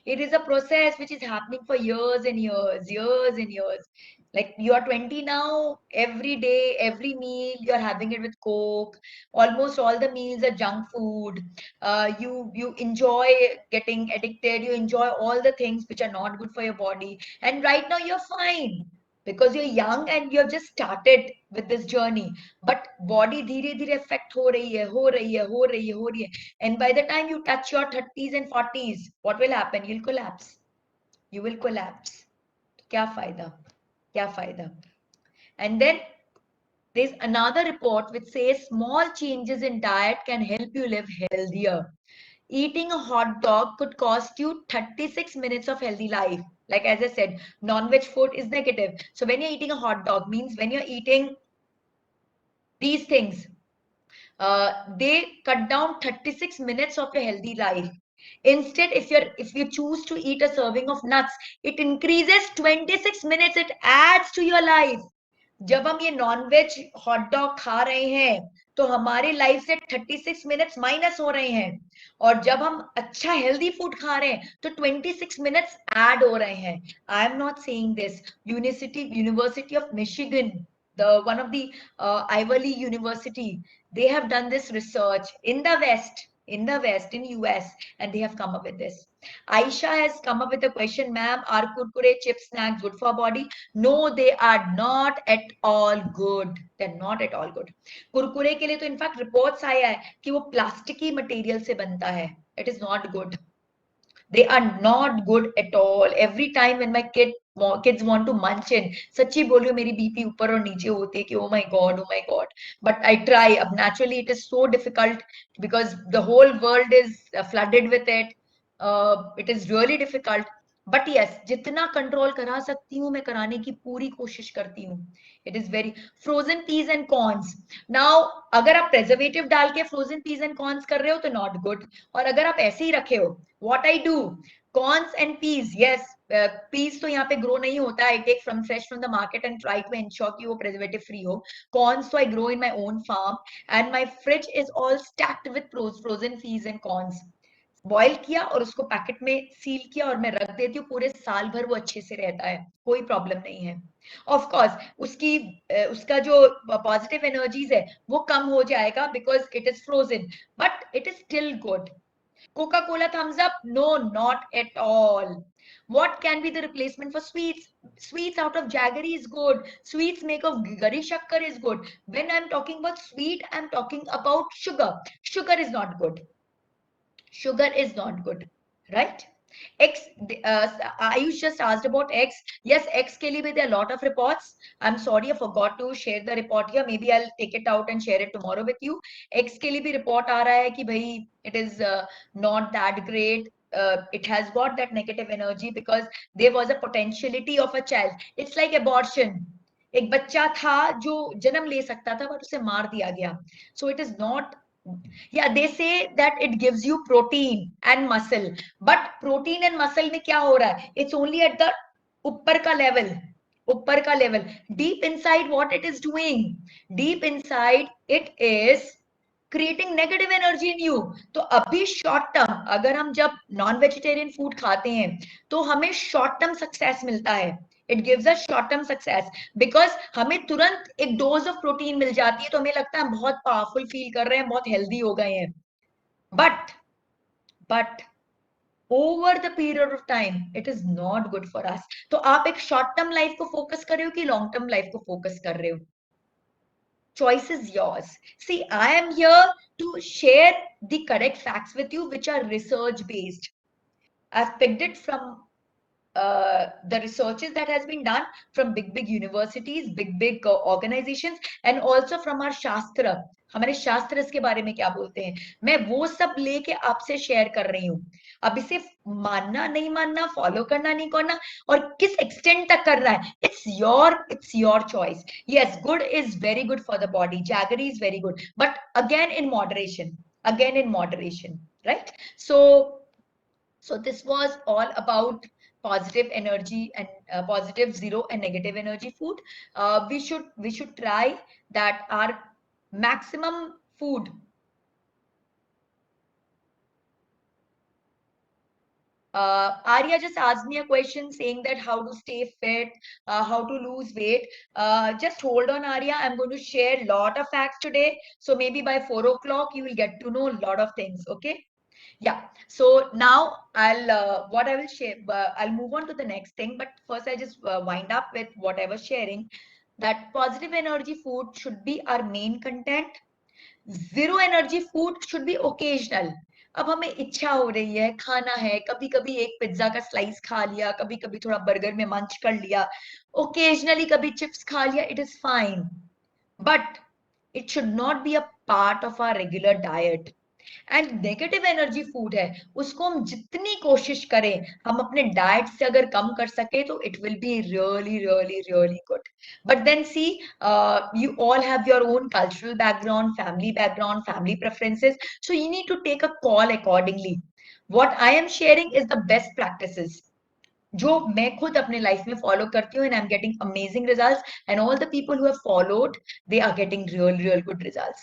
It is a process which is happening for years and years, years and years. Like you are 20 now, every day, every meal, you're having it with Coke. Almost all the meals are junk food. You enjoy getting addicted. You enjoy all the things which are not good for your body. And right now you're fine because you're young and you have just started with this journey. But body धीरे धीरे affect हो रही है, हो रही है, हो रही है, हो रही है. And by the time you touch your 30s and 40s, what will happen? You'll collapse. You will collapse. क्या फायदा? क्या फायदा? And then there's another report which says small changes in diet can help you live healthier. Eating a hot dog could cost you 36 minutes of healthy life. Like as I said, non-veg food is negative. So when you're eating a hot dog, means when you're eating these things, they cut down 36 minutes of your healthy life. Instead, if you choose to eat a serving of nuts, it increases 26 minutes. It adds to your life. जब हम ये nonveg hot dog खा रहे हैं तो हमारी life से 36 minutes minus हो रहे हैं, और जब हम अच्छा हेल्दी फूड खा रहे हैं तो 26 मिनट्स ऐड हो रहे हैं. आई am not saying this. University of Michigan, the one of the Ivy University, they have done this research in the West in US, and they have come up with this. Aisha has come up with a question, ma'am, are kurkure chip snacks good for body? No, they are not at all good. They're not at all good. Kurkure के लिए तो in fact reports आया है कि वो plasticky material से बनता है. It is not good. They are not good at all. Every time when my kids want to munch in, सच्ची बोल रही हूँ, मेरी बीपी ऊपर और नीचे होती है कि oh my god, oh my god. But I try. अब naturally it is so difficult because the whole world is flooded with it. It is really difficult. But yes, जितना कंट्रोल करा सकती हूँ मैं कराने की पूरी कोशिश करती हूँ. It is very frozen peas and corns. Now अगर आप प्रेजर्वेटिव डाल के फ्रोजन पीज एंड कॉर्न्स कर रहे हो तो नॉट गुड. और अगर आप ऐसे ही रखे हो, what I do, corns and peas, yes, peas तो यहाँ पे grow नहीं होता. I take from fresh from the market and try to ensure कि वो preservative free हो. Corns तो I grow in my own farm and my fridge is all stacked with frozen peas and corns. Boil किया और उसको packet में seal किया और मैं रख देती हूँ. पूरे साल भर वो अच्छे से रहता है, कोई प्रॉब्लम नहीं है. ऑफ कोर्स उसका जो पॉजिटिव एनर्जीज है वो कम हो जाएगा because it is frozen, but it is still good. Coca Cola Thums Up? No, not at all. What can be the replacement for sweets? Sweets out of jaggery is good. Sweets made of gari shakkar is good. When I'm talking about sweet, I'm talking about sugar. Sugar is not good. Sugar is not good, right? X, Ayush just asked about X. Yes, X के लिए भी there are a lot of reports. I'm sorry, I forgot to share the report here. Maybe I'll take it out and share it tomorrow with you. X के लिए भी report आ रहा है कि भाई it is not that great. It has got that negative energy because there was a potentiality of a child. It's like abortion. एक बच्चा था जो जन्म ले सकता था but उसे मार दिया गया. So it is not. Yeah, they say that it gives you protein and muscle, but protein and muscle में क्या हो रहा है? It's only at the ऊपर का level. ऊपर का level. Deep inside, what it is doing? Deep inside, it is creating negative energy in you. तो अभी short term, अगर हम जब non vegetarian food खाते हैं तो हमें short term success मिलता है. It gives us short term success because हमें तुरंत एक डोज ऑफ प्रोटीन मिल जाती है तो हमें लगता है हम बहुत पावरफुल फील कर रहे हैं, बहुत हेल्दी हो गए हैं. But over the period of time it is not good for us. तो आप एक शॉर्ट टर्म लाइफ को फोकस कर रहे हो कि लॉन्ग टर्म लाइफ को फोकस कर रहे हो? Choice is yours. See, I am here to share the correct facts with you which are research based. I've picked it from the researches that has been done from big universities, big organizations, and also from our शास्त्र. हमारे शास्त्र इसके बारे में क्या बोलते हैं, मैं वो सब लेके आपसे शेयर कर रही हूँ. अब इसे मानना नहीं मानना, फॉलो करना नहीं करना, और किस एक्सटेंट तक करना है, it's your choice. Yes, good is very good for the body. Jaggery is very good, but again in moderation, right? So So this was all about positive energy and positive, zero and negative energy food. We should try that our maximum food. Arya just asked me a question saying that how to stay fit, how to lose weight. Just hold on, Arya. I'm going to share a lot of facts today. So maybe by 4 o'clock, you will get to know a lot of things. Okay. Yeah. So now what I will share, I'll move on to the next thing. But first, I just wind up with what I was sharing, that positive energy food should be our main content. Zero energy food should be occasional. अब हमें इच्छा हो रही है, खाना है, कभी कभी एक पिज्जा का स्लाइस खा लिया, कभी कभी थोड़ा बर्गर में मंच कर लिया, ओकेजनली कभी चिप्स खा लिया, it is fine, but it should not be a part of our regular diet. And negative energy food है, उसको हम जितनी कोशिश करें, हम अपने डाइट से अगर कम कर सके तो it will be really really really good. But then see, you all have your own cultural background, family preferences, so you need to take a call accordingly. What I am sharing is the best practices जो मैं खुद अपने life में follow करती हूँ, and I'm getting amazing results, and all the people who have followed, they are getting real good results.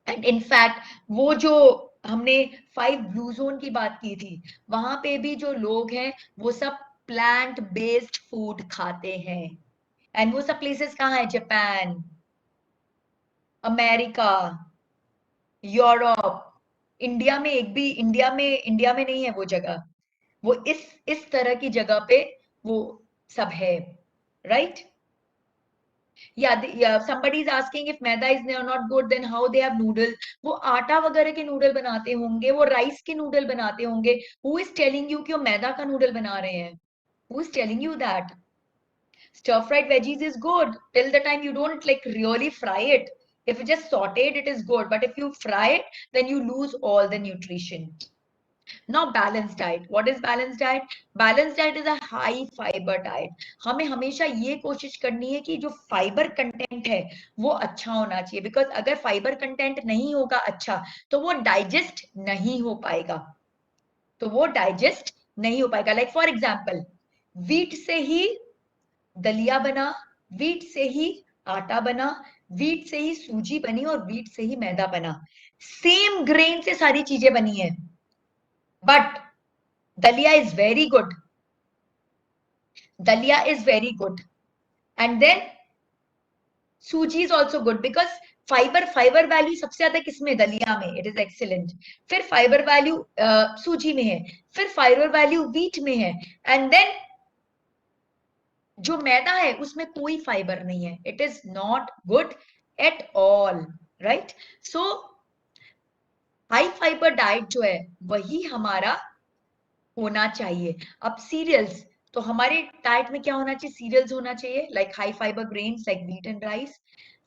And in fact वो जो हमने 5 ब्लू जोन की बात की थी, वहां पे भी जो लोग हैं वो सब प्लांट बेस्ड फूड खाते हैं. एंड वो सब प्लेसेस कहाँ है? Japan, America, Europe. इंडिया में नहीं है वो जगह. वो इस तरह की जगह पे वो सब है, right? Yeah, somebody is asking if maida is not good, then how they have noodle. वो आटा वगैरह के नूडल बनाते होंगे, वो राइस के नूडल बनाते होंगे. Who is telling you कि वो मैदा का नूडल बना रहे हैं? Who is telling you that? Stir fried veggies is good till the time you don't like really fry it. If you just saute it, it is good. But if you fry it, then you lose all the nutrition. Now balanced diet. What is balanced diet? Balanced diet is a high fiber diet. हमें हमेशा ये कोशिश करनी है कि जो fibre content है वो अच्छा होना चाहिए, बिकॉज अगर फाइबर कंटेंट नहीं होगा अच्छा तो वो डाइजेस्ट नहीं हो पाएगा. लाइक फॉर एग्जाम्पल, वीट से ही दलिया बना, वीट से ही आटा बना, वीट से ही सूजी बनी और वीट से ही मैदा बना. सेम ग्रेन से सारी चीजें बनी है, but dalia is very good. And then सूजी is also good because fibre value सबसे ज्यादा किसमें? दलिया में. It is excellent. फिर फाइबर वैल्यू सूजी में है, फिर फाइबर वैल्यू वीट में है, एंड देन जो मैदा है उसमें कोई फाइबर नहीं है. It is not good at all, right? So high fibre diet जो है वही हमारा होना चाहिए. अब सीरियल्स, तो हमारे डाइट में क्या होना चाहिए? सीरियल्स होना चाहिए, like high fibre grains like wheat and rice.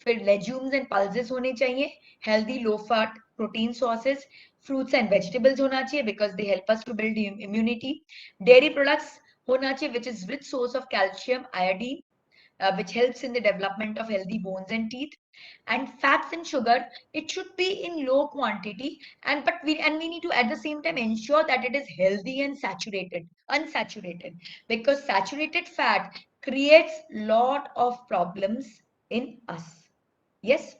फिर लेज्यूम्स एंड पल्सेस होने चाहिए, healthy low fat protein sources. Fruits and vegetables होना चाहिए because they help us to build immunity. Dairy products होना चाहिए which is rich source of calcium, iodine, which helps in the development of healthy bones and teeth. And fats and sugar, it should be in low quantity, and we need to at the same time ensure that it is healthy and unsaturated, because saturated fat creates lot of problems in us. Yes.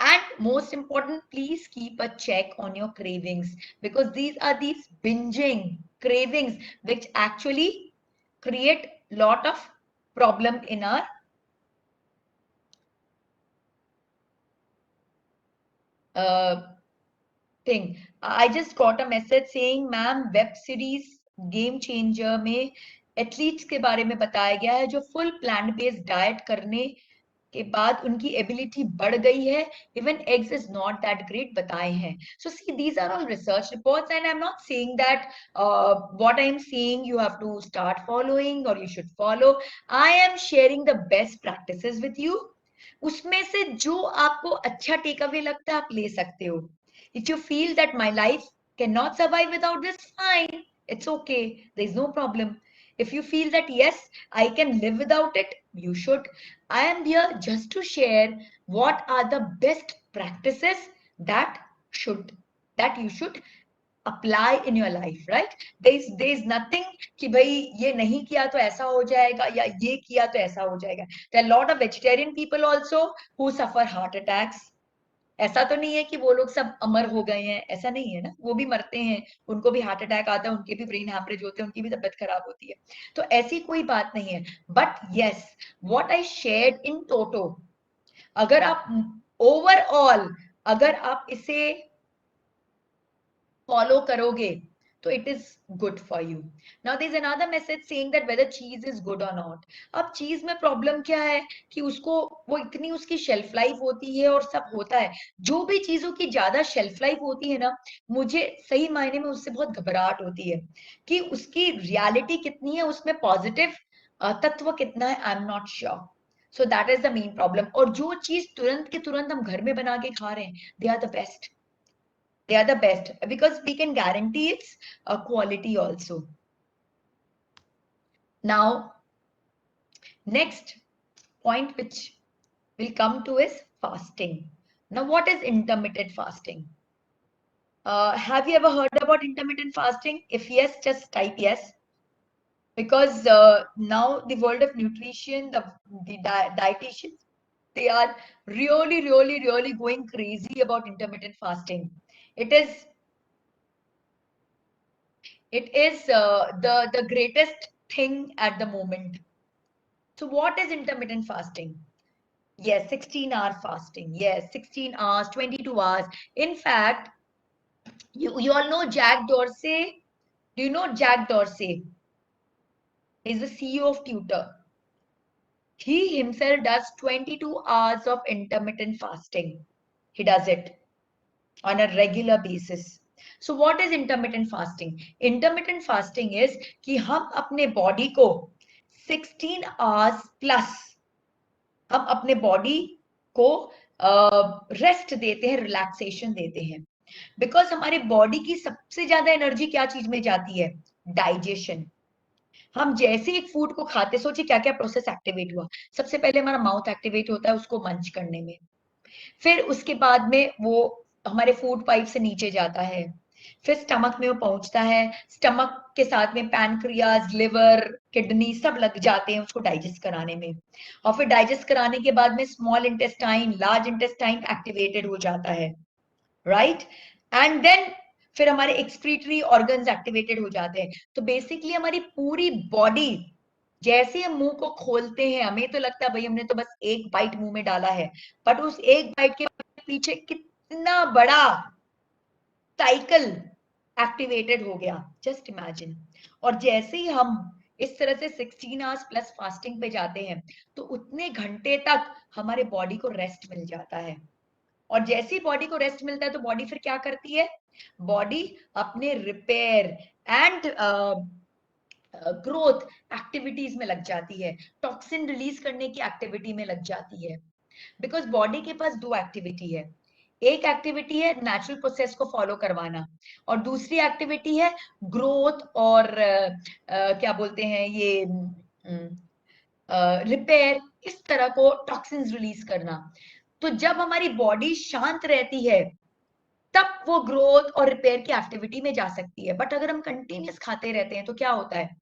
And most important, please keep a check on your cravings, because these are these binging cravings which actually create lot of problem in our thing. I just got a message saying, ma'am web series game changer में athletes के बारे में बताया गया है जो full plant based diet करने के बाद उनकी एबिलिटी बढ़ गई है, even eggs is not that great बताए हैं. So see, these are all research reports, and I am not saying that what I am saying you have to start following और you should follow. I am sharing the best practices with you. उसमें से जो आपको अच्छा take away लगता है आप ले सकते हो. If you feel that my life cannot survive without this, fine, it's okay, there's no problem. If you feel that yes, I can live without it, you should. I am here just to share what are the best practices that you should apply in your life, right? There is nothing कि भाई ये नहीं किया तो ऐसा हो जाएगा या ये किया तो ऐसा हो जाएगा. There are a lot of vegetarian people also who suffer heart attacks. ऐसा तो नहीं है कि वो लोग सब अमर हो गए हैं, ऐसा नहीं है ना, वो भी मरते हैं, उनको भी हार्ट अटैक आता है, उनके भी ब्रेन हैमरेज होते हैं, उनकी भी तबीयत खराब होती है. तो ऐसी कोई बात नहीं है. But yes, what I shared in toto, अगर आप ओवरऑल अगर आप इसे फॉलो करोगे तो it is good for you. Now there is another message saying that whether cheese is good or not. अब चीज में प्रॉब्लम क्या है कि उसको वो इतनी उसकी शेल्फ लाइफ होती है और सब होता है. जो भी चीजों की ज्यादा शेल्फ लाइफ होती है ना, मुझे सही मायने में उससे बहुत घबराहट होती है कि उसकी रियलिटी कितनी है, उसमें पॉजिटिव तत्व कितना है, आई am not sure. So that is the main problem. और जो चीज तुरंत के तुरंत हम घर में बना के खा रहे हैं, they are the best. They are the best because we can guarantee its quality also. Now, next point which will come to is fasting. Now, what is intermittent fasting? Have you ever heard about intermittent fasting? If yes, just type yes. Because now the world of nutrition, the dietitians, they are really going crazy about intermittent fasting. It is the greatest thing at the moment. So what is intermittent fasting? Yes, 16-hour fasting. Yes, 16 hours, 22 hours. In fact, you all know Jack Dorsey. Do you know Jack Dorsey? He's the CEO of Twitter. He himself does 22 hours of intermittent fasting. He does it on a regular basis. So what is intermittent fasting? Intermittent fasting is कि हम अपने body को 16 hours plus हम अपने body को rest देते हैं, relaxation देते हैं. बिकॉज हमारी बॉडी की सबसे ज्यादा एनर्जी क्या चीज में जाती है? डाइजेशन. हम जैसे एक फूड को खाते, सोचिए क्या क्या प्रोसेस एक्टिवेट हुआ. सबसे पहले हमारा माउथ एक्टिवेट होता है उसको मंच करने में, फिर उसके बाद में वो हमारे फूड पाइप से नीचे जाता है, फिर स्टमक में वो पहुंचता है, स्टमक के साथ में पैनक्रियाज, लिवर, किडनी सब लग जाते हैं उसको डाइजेस्ट कराने में. और फिर डाइजेस्ट कराने के बाद में small intestine, large intestine activated हो जाता है, राइट. एंड देन फिर हमारे एक्सक्रीटरी ऑर्गन्स एक्टिवेटेड हो जाते हैं. तो बेसिकली हमारी पूरी बॉडी, जैसे हम मुंह को खोलते हैं हमें तो लगता है भाई हमने तो बस एक बाइट मुंह में डाला है, बट उस एक बाइट के पीछे कितना बड़ा साइकिल एक्टिवेटेड हो गया, जस्ट इमेजिन. और जैसे ही हम इस तरह से 16 आवर्स प्लस फास्टिंग पे जाते हैं तो उतने घंटे तक हमारे बॉडी को रेस्ट मिल जाता है. और जैसे ही बॉडी को रेस्ट मिलता है तो बॉडी फिर क्या करती है? बॉडी अपने रिपेयर एंड ग्रोथ एक्टिविटीज में लग जाती है, टॉक्सिन रिलीज करने की एक्टिविटी में लग जाती है. बिकॉज बॉडी के पास दो एक्टिविटी है. एक एक्टिविटी है नेचुरल प्रोसेस को फॉलो करवाना, और दूसरी एक्टिविटी है ग्रोथ और क्या बोलते हैं ये रिपेयर, इस तरह को टॉक्सिन्स रिलीज करना. तो जब हमारी बॉडी शांत रहती है तब वो ग्रोथ और रिपेयर की एक्टिविटी में जा सकती है. बट अगर हम कंटिन्यूस खाते रहते हैं तो क्या होता है?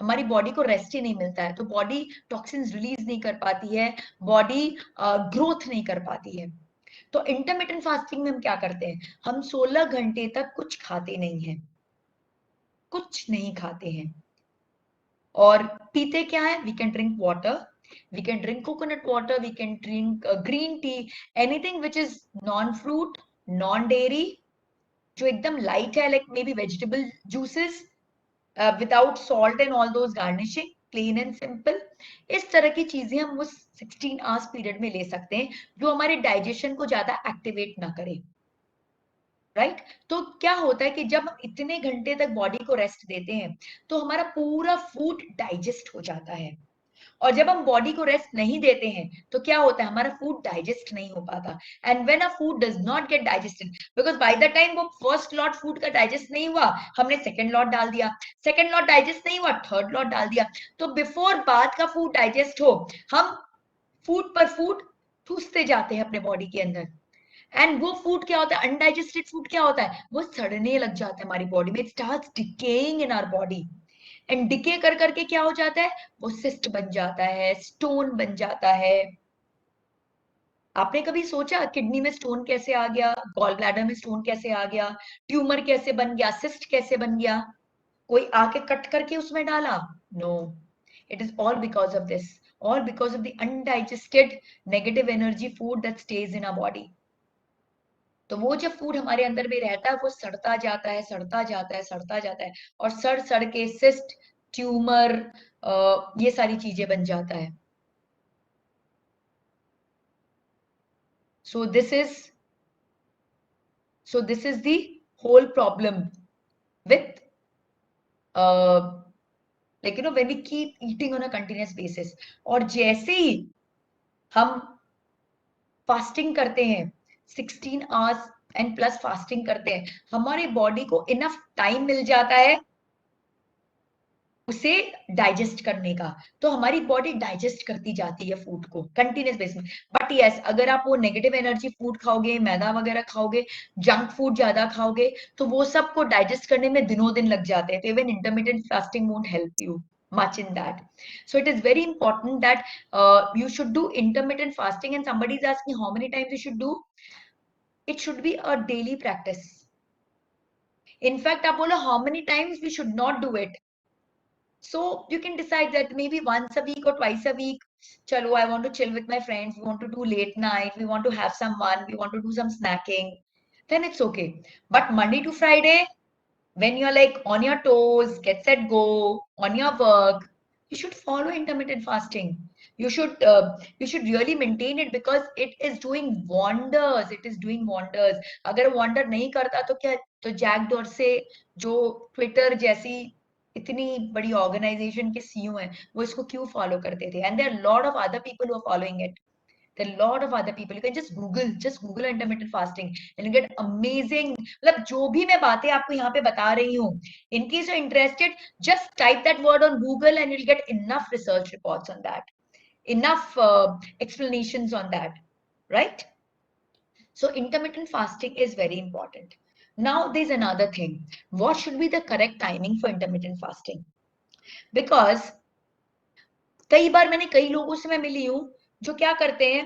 हमारी बॉडी को रेस्ट ही नहीं मिलता है, तो बॉडी टॉक्सिन्स रिलीज नहीं कर पाती है, बॉडी ग्रोथ नहीं कर पाती है. तो इंटरमिटेंट फास्टिंग में हम क्या करते हैं? हम 16 घंटे तक कुछ खाते नहीं हैं, कुछ नहीं खाते हैं. और पीते क्या है? We can drink water, we can drink coconut water, we can drink green tea, anything which is non fruit, non dairy, जो एकदम लाइट है, like maybe vegetable juices without salt and all those garnishing, plain and simple. इस तरह की चीजें हम उस 16 hours period में ले सकते हैं जो हमारे डाइजेशन को ज्यादा एक्टिवेट ना करे, राइट. तो क्या होता है कि जब हम इतने घंटे तक बॉडी को रेस्ट देते हैं तो हमारा पूरा फूड डाइजेस्ट हो जाता है. और जब हम बॉडी को रेस्ट नहीं देते हैं तो क्या होता है? हमारा फूड डाइजेस्ट नहीं हो पाता. And when a food does not gate digested, because by the time वो फर्स्ट लॉट फूड का डाइजेस्ट नहीं हुआ, हमने सेकंड लॉट डाल दिया, सेकंड लॉट डाइजेस्ट नहीं हुआ, थर्ड लॉट डाल दिया. तो बिफोर बाद का फूड डाइजेस्ट हो, हम फूड पर फूड ठूसते जाते हैं अपने बॉडी के अंदर. एंड वो फूड क्या होता है, अनडाइजेस्टेड फूड क्या होता है, वो सड़ने लग जाता है हमारी बॉडी में, it starts decaying in our body, and decay कर करके क्या हो जाता है, वो सिस्ट बन जाता है, स्टोन बन जाता है। आपने कभी सोचा किडनी में स्टोन कैसे आ गया, गॉल ब्लैडर में स्टोन कैसे आ गया, ट्यूमर कैसे बन गया, सिस्ट कैसे बन गया, कोई आके कट करके उसमें डाला? No, it is all because of this, all because of the undigested negative energy food that stays in our body. तो वो जब फूड हमारे अंदर में रहता है वो सड़ता जाता है, सड़ता जाता है, सड़ता जाता है, और सड़ सड़ के सिस्ट, ट्यूमर, ये सारी चीजें बन जाता है। so this is so this is the whole problem with when we keep eating on a continuous basis। और जैसे ही हम फास्टिंग करते हैं, 16 आवर्स एंड प्लस फास्टिंग करते हैं, हमारी बॉडी को इनफ टाइम मिल जाता है उसे डाइजेस्ट करने का, तो हमारी बॉडी डाइजेस्ट करती जाती है फूड को कंटिन्यूस बेस में। बट यस, अगर आप वो नेगेटिव एनर्जी फूड खाओगे, मैदा वगैरह खाओगे, जंक फूड ज्यादा खाओगे, तो वो सब को डाइजेस्ट करने में दिनों दिन लग जाते हैं, तो even intermittent fasting won't help you much in that। So it is very important that you should do intermittent fasting, and somebody is asking how many times you should do, it should be a daily practice। In fact, आप बोलो how many times we should not do it, so you can decide that maybe once a week or twice a week, chalo, I want to chill with my friends, we want to do late night, we want to have some fun, we want to do some snacking, then it's okay। But Monday to Friday, when you're like on your toes, get set go on your work, you should follow intermittent fasting। You should really maintain it because it is doing wonders, it is doing wonders। अगर wonder नहीं करता तो क्या, तो Jack Dorsey जो Twitter जैसी इतनी बड़ी ऑर्गेनाइजेशन के सीईओ हैं, वो इसको क्यों फॉलो करते थे? And there are lot of other people who are following it, there are a lot of other people, you can just google intermittent fasting and you get amazing, मतलब जो भी मैं बातें आपको यहाँ पे बता रही हूँ, in case you're interested, just type that word on Google and you'll get enough research reports on that, enough explanations on that, right? So intermittent fasting is very important। Now there's another thing, what should be the correct timing for intermittent fasting? Because कई बार मैंने कई लोगों से मैं मिली हूँ जो क्या करते हैं,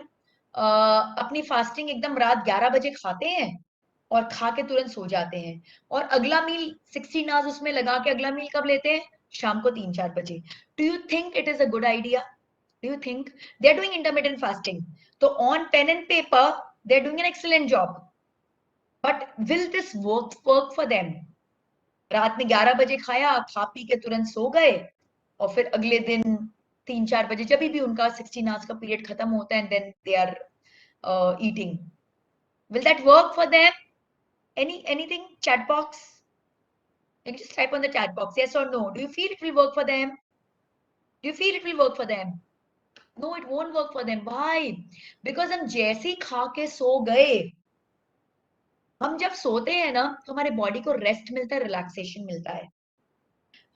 अपनी फास्टिंग एकदम रात 11 बजे खाते हैं और खा के तुरंत सो जाते हैं, और अगला मील 16 आवर्स उसमें लगा के अगला मील कब लेते हैं, शाम को 3-4 बजे। Do you think it is a good idea? Do you think they are doing intermittent fasting? तो on pen and paper they are doing an excellent job, but will this work for them? रात में 11 बजे खाया, खा P के तुरंत सो गए, और फिर अगले दिन 3-4 बजे जब भी उनका 16 आवर्स का पीरियड खत्म होता है, then they are eating, will that work for them? Anything? Chat box, you can just type on the chat box, yes or no, do you feel it will work for them? Do you feel it will work for them? No, it won't work for them। why? Because हम जैसे ही खा के सो गए, हम जब सोते हैं ना तो हमारे बॉडी को रेस्ट मिलता है, रिलैक्सेशन मिलता है,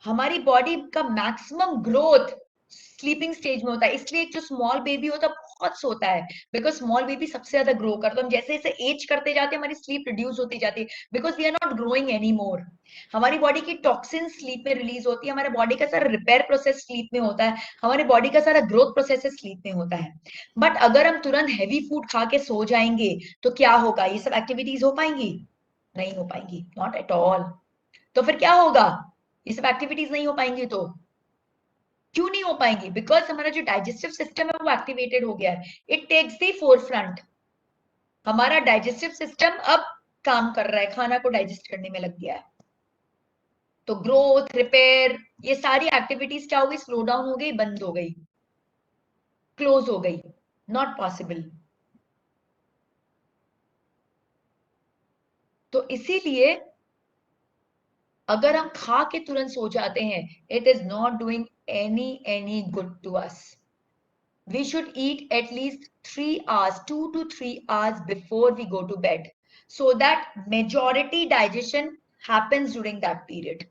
हमारी बॉडी का मैक्सिमम ग्रोथ स्लीपिंग स्टेज में होता है। इसलिए जो स्मॉल बेबी होता है बहुत सोता है, बिकॉज स्मॉल बेबी सबसे ज्यादा ग्रो करता है। हम जैसे जैसे एज करते जाते हैं हमारी स्लीप रिड्यूस होती जाती है, because we are not growing any more. हमारी बॉडी की टॉक्सिन स्लीप में रिलीज होती है, हमारे बॉडी का सारा रिपेयर प्रोसेस स्लीप में होता है, हमारे बॉडी का सारा ग्रोथ प्रोसेस स्लीप में होता है। बट अगर हम तुरंत हैवी फूड खा के सो जाएंगे तो क्या होगा, ये सब एक्टिविटीज हो पाएंगी? नहीं हो पाएंगी, नॉट एट ऑल। तो फिर क्या होगा, ये सब एक्टिविटीज नहीं हो पाएंगी। तो क्यों नहीं हो पाएंगी? बिकॉज हमारा जो डाइजेस्टिव सिस्टम है वो एक्टिवेटेड हो गया है, इट टेक्स द फोरफ्रंट। हमारा डाइजेस्टिव सिस्टम अब काम कर रहा है, खाना को डाइजेस्ट करने में लग गया है, तो ग्रोथ, रिपेयर, ये सारी एक्टिविटीज क्या हो गई, स्लो डाउन हो गई, बंद हो गई, क्लोज हो गई, नॉट पॉसिबल। तो इसीलिए अगर हम खा के तुरंत सो जाते हैं, it is not doing any good to us। We should eat at least 3 hours, 2 to 3 hours before we go to bed, so that majority digestion happens during that period।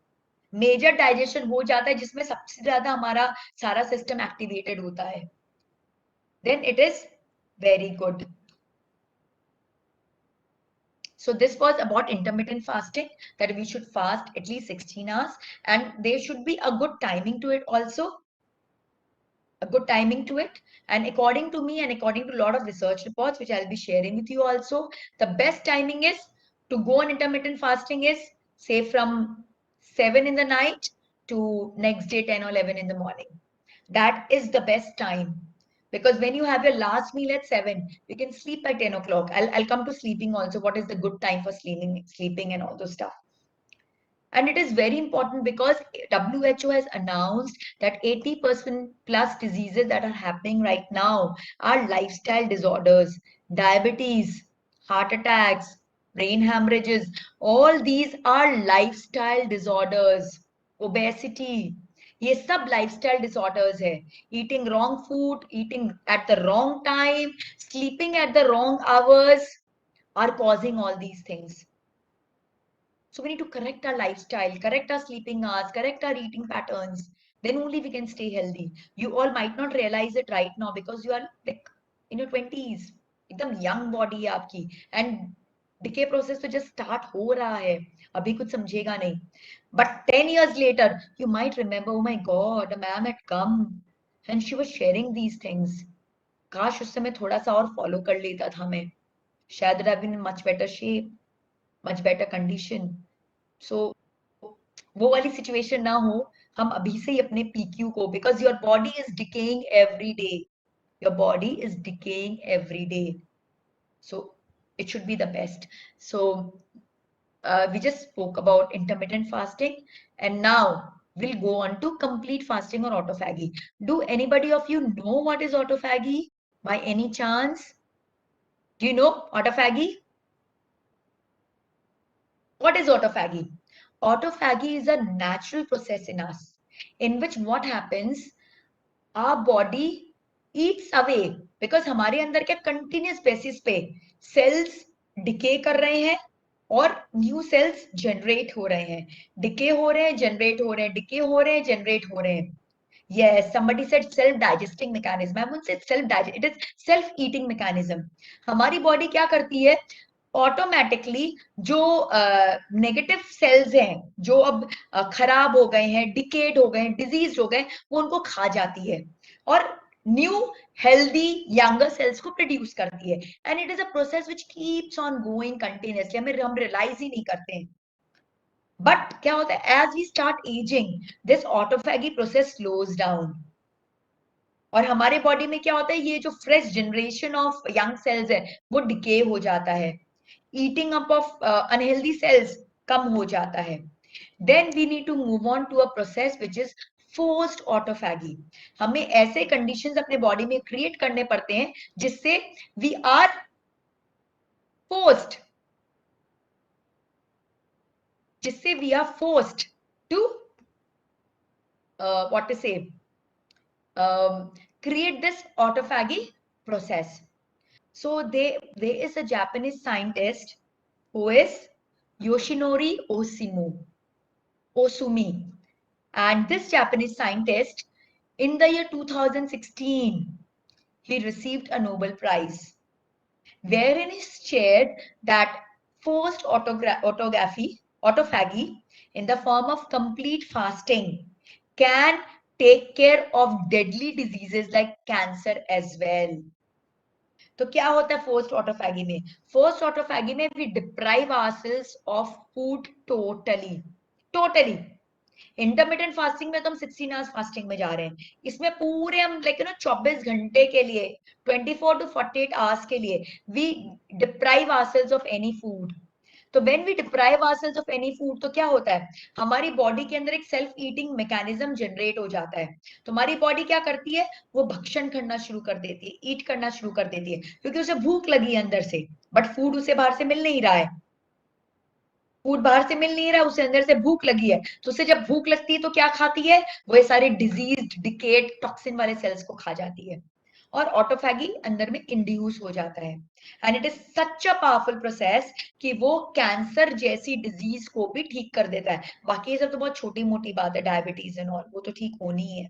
Major digestion हो जाता है जिसमें सबसे ज्यादा हमारा सारा system activated होता है, then it is very good। So this was about intermittent fasting, that we should fast at least 16 hours, and there should be a good timing to it also. A good timing to it. And according to me and according to a lot of research reports, which I'll be sharing with you also, the best timing is to go on intermittent fasting is say from 7 in the night to next day 10 or 11 in the morning. That is the best time. Because when you have your last meal at 7, you can sleep at 10 o'clock. I'll come to sleeping also. What is the good time for sleeping and all those stuff. And it is very important because WHO has announced that 80% plus diseases that are happening right now are lifestyle disorders, diabetes, heart attacks, brain hemorrhages. All these are lifestyle disorders, obesity. ये सब lifestyle disorders है. Eating wrong food, eating at the wrong time, sleeping at the wrong hours are causing all these things. So we need to correct our lifestyle, correct our sleeping hours, correct our eating patterns. Then only we can stay healthy. You all might not realize it right now because you are like in your 20s. एकदम young body है आपकी, and decay process तो just start हो रहा है. अभी कुछ समझेगा नहीं. But 10 years later, you might remember, oh my God, a ma'am had come and she was sharing these things. काश उस समय थोड़ा सा और follow कर लेता था मैं. शायद would have been in much better shape, much better condition. सो वो वाली सिचुएशन ना हो, हम अभी से ही अपने पीक्यू को, because your body is decaying every day, your body is decaying every day, so it should be the best. So we just spoke about intermittent fasting, and now we'll go on to complete fasting or autophagy. Do anybody of you know what is autophagy by any chance? Do you know autophagy? What is autophagy? Autophagy is a natural process in us in which what happens, our body eats away, because हमारे अंदर क्या continuous basis पे cells decay कर रहे हैं और new cells generate हो रहे हैं, decay हो रहे हैं, generate हो रहे हैं, decay हो रहे हैं, generate हो रहे हैं. Yes, somebody said self-digesting mechanism. I won't say self-digest, it is self-eating mechanism. हमारी body क्या करती है, ऑटोमेटिकली जो नेगेटिव सेल्स हैं, जो अब खराब हो गए हैं, डिकेड हो गए हैं, डिजीज हो गए, वो उनको खा जाती है और न्यू हेल्दी यंगर सेल्स को प्रोड्यूस करती है. And it is a process which keeps on going continuously. हम रियलाइज ही नहीं करते हैं. बट क्या होता है, as we start ageing, this autophagy process slows down और हमारे बॉडी में क्या होता है, ये जो fresh generation of young cells है वो डिके हो जाता है, eating up of unhealthy cells कम हो जाता है. Then we need to move on to a process which is forced autophagy. हमें ऐसे conditions अपने body में create करने पड़ते हैं जिससे we are forced, जिससे we are forced to what to say, create this autophagy process. So there is a Japanese scientist who is Yoshinori Osumi. And this Japanese scientist, in the year 2016, he received a Nobel Prize, wherein he shared that forced autophagy in the form of complete fasting can take care of deadly diseases like cancer as well. तो क्या होता है forced autophagy में? Forced autophagy में we deprive ourselves of food totally. Intermittent fasting में तो हम 16 hours fasting में जा रहे हैं, इसमें पूरे हम लाइक 24 घंटे के लिए, 24 to 48 आवर्स के लिए we deprive ourselves of any food. तो when we deprive ourselves of any food, तो क्या होता है, हमारी बॉडी के अंदर एक सेल्फ ईटिंग मैकेनिज्म जनरेट हो जाता है. तो हमारी बॉडी क्या करती है, वो भक्षण करना शुरू कर देती है, ईट करना शुरू कर देती है, क्योंकि उसे भूख लगी है अंदर से, बट फूड उसे बाहर से मिल नहीं रहा है. फूड बाहर से मिल नहीं रहा, उसे अंदर से भूख लगी है, तो उसे जब भूख लगती है तो क्या खाती है, वो सारे डिजीज डिकेड टॉक्सिन वाले सेल्स को खा जाती है और ऑटोफैगी अंदर में इंड्यूस हो जाता है. And it is such a powerful process कि वो कैंसर जैसी डिजीज को भी ठीक कर देता है. बाकी ये सब तो बहुत छोटी मोटी बात है, डायबिटीज एंड ऑल, वो तो ठीक होनी है,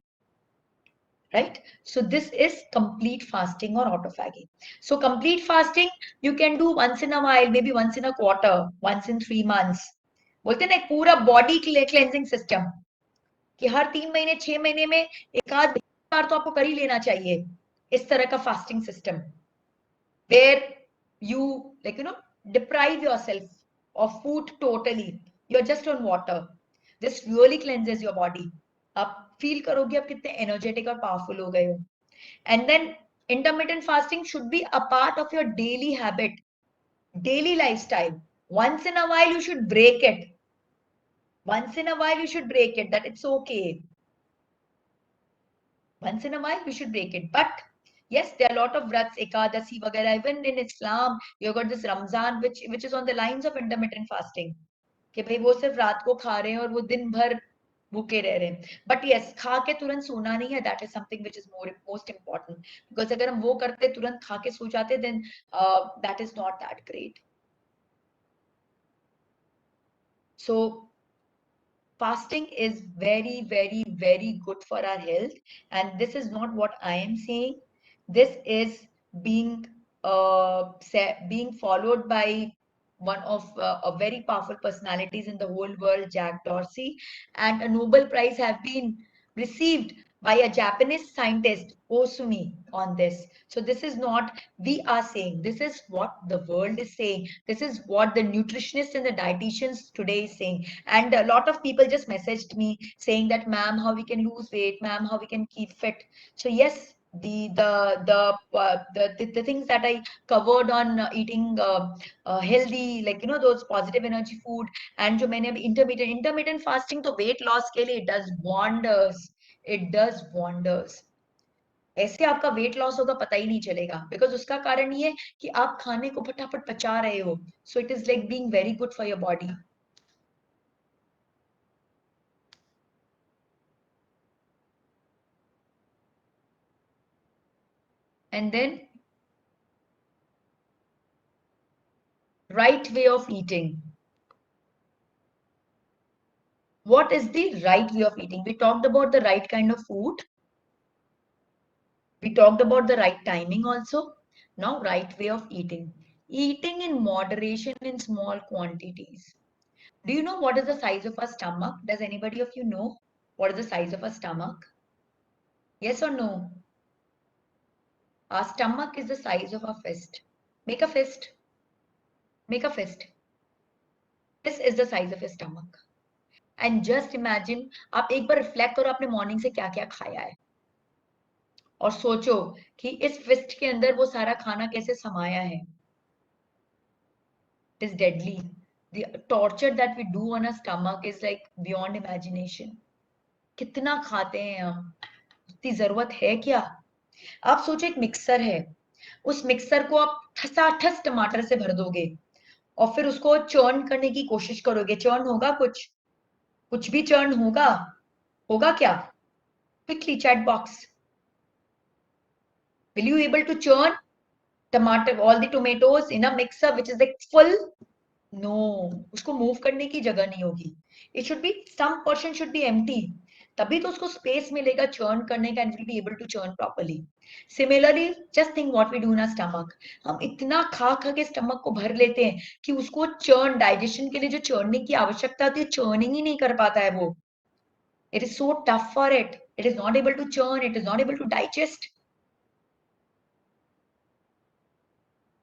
right? So this is complete fasting or autophagy. So complete fasting you can do once in a while, maybe once in a quarter, once in 3 months. बोलते हैं ना एक पूरा बॉडी क्लेंजिंग सिस्टम कि हर 3 महीने 6 महीने में एक आध बार तो आपको कर ही लेना चाहिए इस तरह का fasting system, where you like deprive yourself of food totally, you're just on water. This really cleanses your body. आप फील करोगे आप कितने एनर्जेटिक और पावरफुल हो गए हो. And then intermittent fasting should be a part of your daily habit, daily lifestyle. Once in a while you should break it. Once in a while you should break it, that it's okay. Once in a while we should break it. But yes, there are a lot of vrats, ekadasi vagara. Even in Islam you got this Ramzan which is on the lines of intermittent fasting कि भाई वो सिर्फ रात को खा रहे हैं और वो दिन भर भूखे रह रहे हैं. बट यस, खा के तुरंत सोना नहीं है, that is something which is most important, because अगर हम वो करते तुरंत खा के सो जाते then that is not that great. So fasting is very very good for our health, and this is not what I am saying. This is being being followed by one of a very powerful personalities in the whole world, Jack Dorsey, and a Nobel Prize have been received by a Japanese scientist, Osumi, on this. So this is not we are saying, this is what the world is saying, this is what the nutritionists and the dietitians today is saying. And a lot of people just messaged me saying that, ma'am, how we can lose weight, ma'am, how we can keep fit. So yes, the things that I covered on eating healthy, like those positive energy food, and जो मैंने अभी intermittent fasting तो weight loss के लिए it does wonders, it does wonders. ऐसे आपका weight loss होगा पता ही नहीं चलेगा, बिकॉज उसका कारण ये है कि आप खाने को फटाफट पचा रहे हो. सो it is like being very good for your body. And then right way of eating. What is the right way of eating? We talked about the right kind of food. We talked about the right timing also. Now, right way of eating. Eating in moderation in small quantities. Do you know what is the size of a stomach? Does anybody of you know what is the size of a stomach? Yes or no? Our stomach is the size of a fist. Make a fist. Make a fist. This is the size of your stomach. And just imagine, आप एक बार reflect करो आपने morning से क्या क्या खाया है, और सोचो कि इस फिस्ट के अंदर वो सारा खाना कैसे समाया है. It is deadly. The torture that we do on our stomach is like beyond imagination. कितना खाते हैं हम, इतनी जरूरत है क्या? आप सोचो एक मिक्सर है, उस मिक्सर को आप ठसाठस टमाटर से भर दोगे और फिर उसको चर्न करने की कोशिश करोगे, चर्न होगा कुछ? कुछ भी चर्न होगा? होगा क्या? Quickly chat box. Will you able to churn tomato, all the tomatoes in a mixer which is like full? No, उसको मूव करने की जगह नहीं होगी. It should be, some portion should be empty. तभी तो उसको स्पेस मिलेगा चर्न करने का, and will be able to churn properly. Similarly, just think what we do in our stomach. हम इतना खा खा के स्टमक को भर लेते हैं कि उसको चर्न, डाइजेशन के लिए जो चर्निंग की आवश्यकता होती है, चर्निंग ही नहीं कर पाता है वो. It is so tough for it. It is not able to churn. It is not able to digest.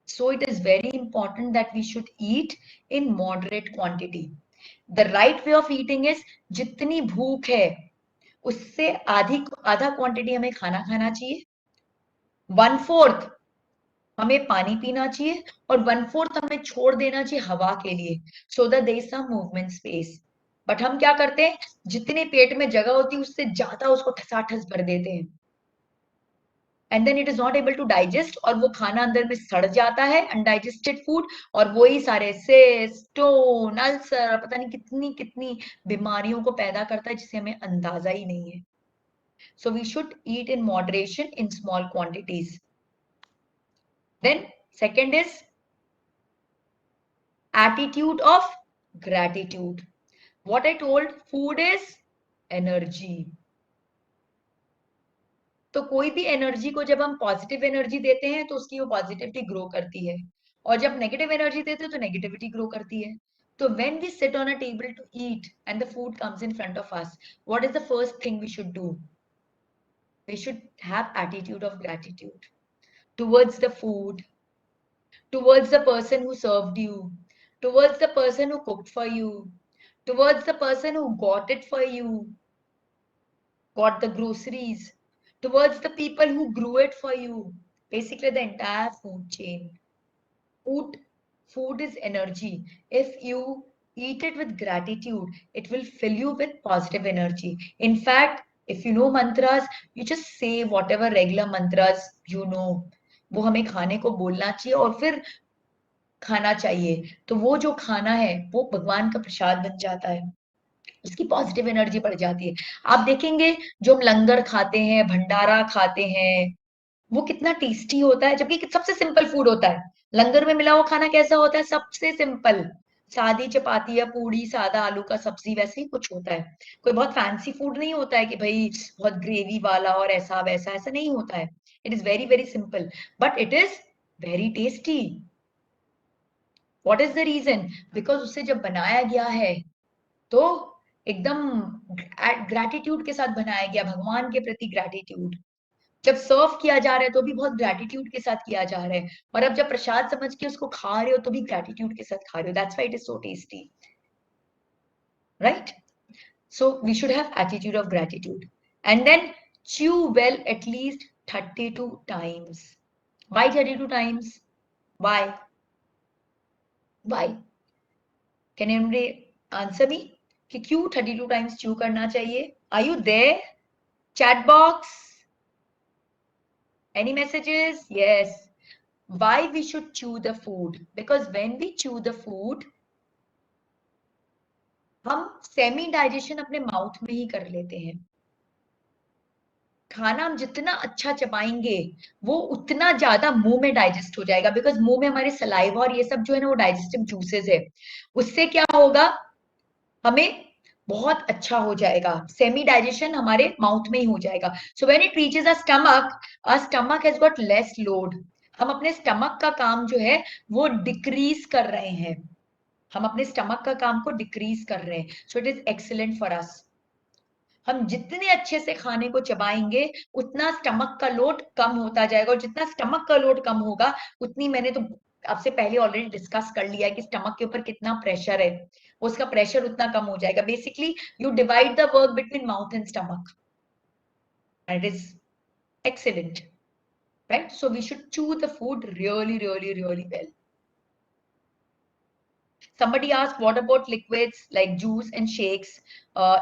So it is very important that we should eat in moderate quantity. The right way of eating is जितनी भूख है उससे आधा quantity हमें खाना खाना चाहिए, 1/4 हमें पानी पीना चाहिए, और 1/4 हमें छोड़ देना चाहिए हवा के लिए, so that there is some movement space. But हम क्या करते हैं, जितने पेट में जगह होती है उससे ज्यादा उसको ठसाठस भर देते हैं, and then it is not able to digest, और वो खाना अंदर में सड़ जाता है, अनडाइजेस्टेड फूड, और वही सारे सिस्ट, स्टोन, अल्सर, पता नहीं कितनी कितनी बीमारियों को पैदा करता है जिसे हमें अंदाजा ही नहीं है. So we should eat in moderation in small quantities. Then second is attitude of gratitude. What I told, food is energy. तो कोई भी एनर्जी को जब हम पॉजिटिव एनर्जी देते हैं तो उसकी वो पॉजिटिविटी ग्रो करती है, और जब नेगेटिव एनर्जी देते हैं तो नेगेटिविटी ग्रो करती है। तो when we sit on a table to eat and the food comes in front of us, what is the first thing we should do? We should have attitude of gratitude towards the food, towards the person who served you, towards the person who cooked for you, towards the person who got it for you, got the groceries, towards the people who grew it for you. Basically, the entire food chain. Food, food is energy. If you eat it with gratitude, it will fill you with positive energy. In fact, if you know mantras, you just say whatever regular mantras you know. वो हमें खाने को बोलना चाहिए और फिर खाना चाहिए। तो वो जो खाना है वो भगवान का प्रसाद बन जाता है, उसकी पॉजिटिव एनर्जी बढ़ जाती है। आप देखेंगे जो हम लंगर खाते हैं, भंडारा खाते हैं, वो कितना टेस्टी होता है, जबकि सबसे सिंपल फूड होता है। लंगर में मिला हुआ खाना कैसा होता है? सबसे सिंपल, सादी चपाती या पूड़ी, सादा आलू का सब्जी, वैसे ही कुछ होता है। कोई बहुत फैंसी फूड नहीं होता है कि भाई बहुत ग्रेवी वाला और ऐसा वैसा, ऐसा नहीं होता है। It is very very simple, but it is very tasty. What is the reason? Because उसे जब बनाया गया है तो एकदम ग्रैटिट्यूड के साथ बनाया गया, भगवान के प्रति ग्रैटिट्यूड। जब सर्व किया जा रहा है तो भी बहुत ग्रैटिट्यूड के साथ किया जा रहा है, और अब जब प्रसाद समझ के उसको खा रहे हो तो भी ग्रैटिट्यूड के साथ खा रहे हो। That's why it is so tasty, right? So we should have attitude of gratitude, and then chew well at least 32 times. Why 32 times? Why? Why? Can anybody answer me कि क्यों 32 times chew करना चाहिए? Are you there? Chat box? Any messages? Yes. Why we should chew the food? Because when we chew the food, हम semi digestion अपने mouth में ही कर लेते हैं। खाना हम जितना अच्छा चबाएंगे वो उतना ज्यादा मुंह में डाइजेस्ट हो जाएगा, बिकॉज मुंह में हमारे सलाइवा और ये सब जो है ना वो डाइजेस्टिव जूसेस है। उससे क्या होगा? हमें बहुत अच्छा हो जाएगा, सेमी डाइजेशन हमारे माउथ में ही हो जाएगा। So when it reaches a stomach has got less load. हम अपने स्टमक का काम जो है वो डिक्रीज कर रहे हैं, हम अपने स्टमक का काम को डिक्रीज कर रहे हैं। So it is excellent for us. हम जितने अच्छे से खाने को चबाएंगे उतना स्टमक का लोड कम होता जाएगा, और जितना स्टमक का लोड कम होगा उतनी, मैंने तो आपसे पहले ऑलरेडी डिस्कस कर लिया है कि स्टमक के ऊपर कितना प्रेशर है, उसका प्रेशर उतना कम हो जाएगा। Basically you divide the work between mouth and stomach, and it is excellent, right? So we should chew the food really really really well. Somebody asked, what about liquids like juice and shakes?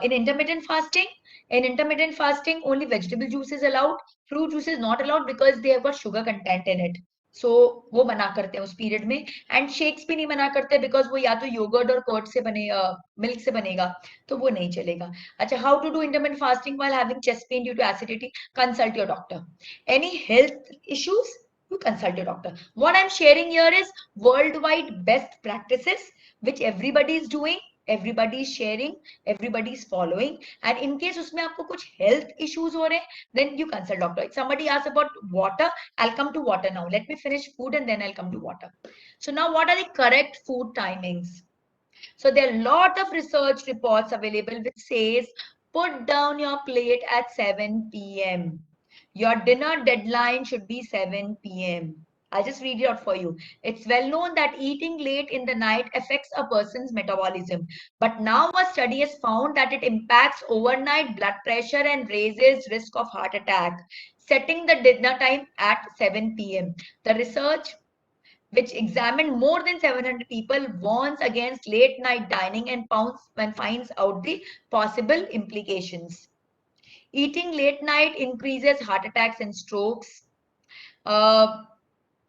In intermittent fasting, only vegetable juice is allowed. Fruit juice is not allowed because they have got sugar content in it. So वो मना करते हैं उस period में। And shakes भी नहीं मना करते बिकॉज वो या तो योगर्ट और कर्ड से बने, मिल्क से बनेगा, तो वो नहीं चलेगा। अच्छा, how to do intermittent fasting while having chest pain due to acidity? Consult your doctor. Any health issues, you consult your doctor. What I'm sharing here is worldwide best practices which everybody is doing, everybody is sharing, everybody is following, and in case उसमें आपको कुछ health issues हो रहे हैं, then you consult doctor. Somebody asked about water. I'll come to water now. Let me finish food and then I'll come to water. So now, what are the correct food timings? So there are a lot of research reports available which says put down your plate at 7 p.m. Your dinner deadline should be 7 p.m. I'll just read it out for you. It's well known that eating late in the night affects a person's metabolism. But now a study has found that it impacts overnight blood pressure and raises risk of heart attack. Setting the dinner time at 7 p.m. The research, which examined more than 700 people, warns against late night dining and finds out the possible implications. Eating late night increases heart attacks and strokes. Uh,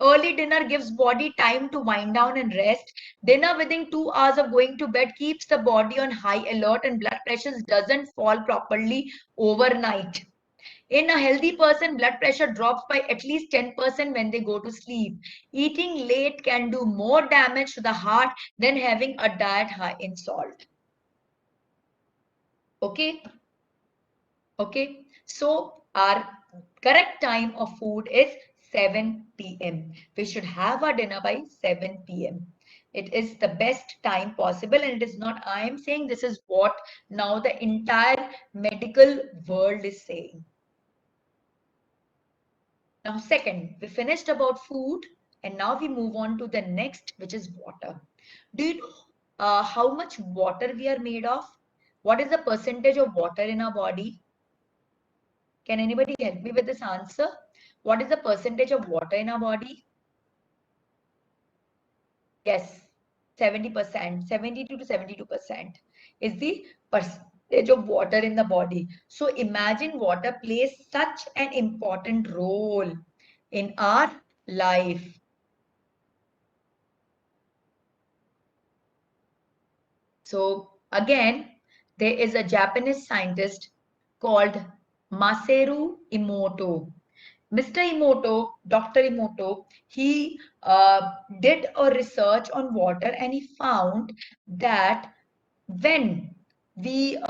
Early dinner gives body time to wind down and rest. Dinner within 2 hours of going to bed keeps the body on high alert, and blood pressure doesn't fall properly overnight. In a healthy person, blood pressure drops by at least 10% when they go to sleep. Eating late can do more damage to the heart than having a diet high in salt. Okay? Okay? So our correct time of food is 7 p.m. We should have our dinner by 7 p.m. It is the best time possible, and it is not I am saying, this is what now the entire medical world is saying. Now, second, we finished about food, and now we move on to the next, which is water. Do you know how much water we are made of? What is the percentage of water in our body? Can anybody help me with this answer? What is the percentage of water in our body? Yes, 70%, 72 to 72% is the percentage of water in the body. So imagine water plays such an important role in our life. So again, there is a Japanese scientist called Masaru Emoto. Mr. Emoto, Dr. Emoto, he did a research on water, and he found that when we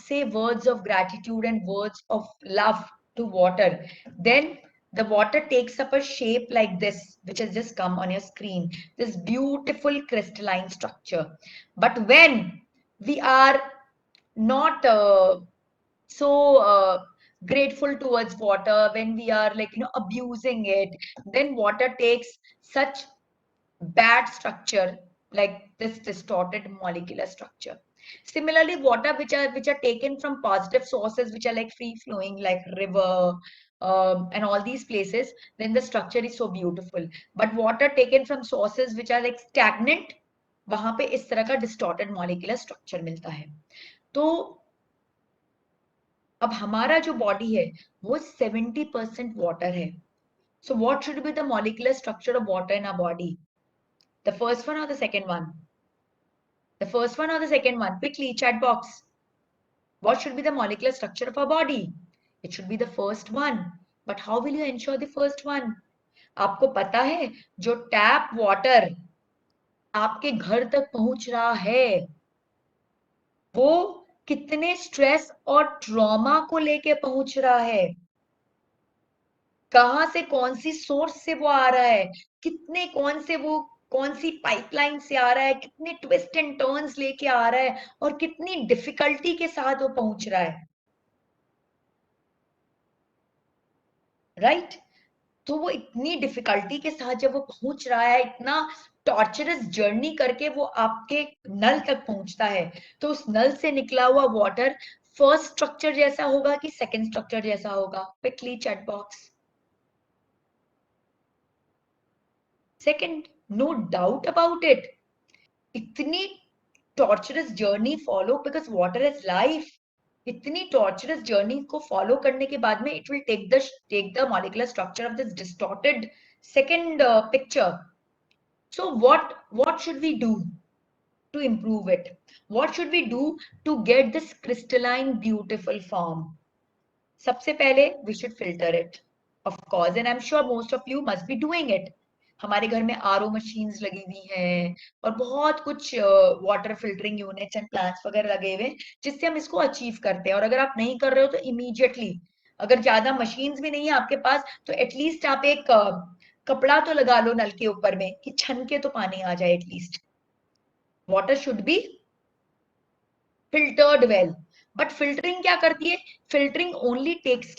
say words of gratitude and words of love to water, then the water takes up a shape like this, which has just come on your screen, this beautiful crystalline structure. But when we are not so grateful towards water, when we are like abusing it, then water takes such bad structure, like this distorted molecular structure. Similarly, water which are taken from positive sources, which are like free flowing, like river, and all these places, then the structure is so beautiful. But water taken from sources which are like stagnant, वहां पे इस तरह का distorted molecular structure मिलता है. तो अब हमारा जो बॉडी है वो 70% वाटर है. So what should be the molecular structure of water in our body? The first one or the second one? The first one or the second one? Quickly, chat box. What should be the molecular structure of our body? It should be the first one. But how will you ensure the first one? आपको पता है जो tap water आपके घर तक पहुंच रहा है वो कितने स्ट्रेस और ट्रॉमा को लेके पहुंच रहा है? कहां से, कौन सी सोर्स से वो आ रहा है, कितने कौन सी पाइपलाइन से आ रहा है, कितने ट्विस्ट एंड टर्न्स लेके आ रहा है, और कितनी डिफिकल्टी के साथ वो पहुंच रहा है. राइट? तो वो इतनी डिफिकल्टी के साथ जब वो पहुंच रहा है, इतना टॉर्चरस जर्नी करके वो आपके नल तक पहुंचता है, तो उस नल से निकला हुआ वाटर फर्स्ट स्ट्रक्चर जैसा होगा कि सेकंड स्ट्रक्चर जैसा होगा? Quickly chat box. Second, no doubt about it. इतनी torturous journey follow, because water is life. इतनी टॉर्चरस जर्नी को फॉलो करने के बाद में it will take the molecular structure of this distorted second picture. So what should we do to improve it? What should we do to get this crystalline beautiful form? सबसे पहले we should filter it, of course, and I'm sure most of you must be doing it. हमारे घर में RO machines लगी हुई हैं और बहुत कुछ water filtering units and plants वगैरह लगे हुए हैं जिससे हम इसको अचीव करते हैं. और अगर आप नहीं कर रहे हो तो इमीडिएटली, अगर ज्यादा मशीन्स भी नहीं है आपके पास, तो एटलीस्ट आप एक कपड़ा तो लगा लो नल के ऊपर में कि छन के तो पानी आ जाए at least. Water should be filtered well. But filtering क्या करती है? Filtering only takes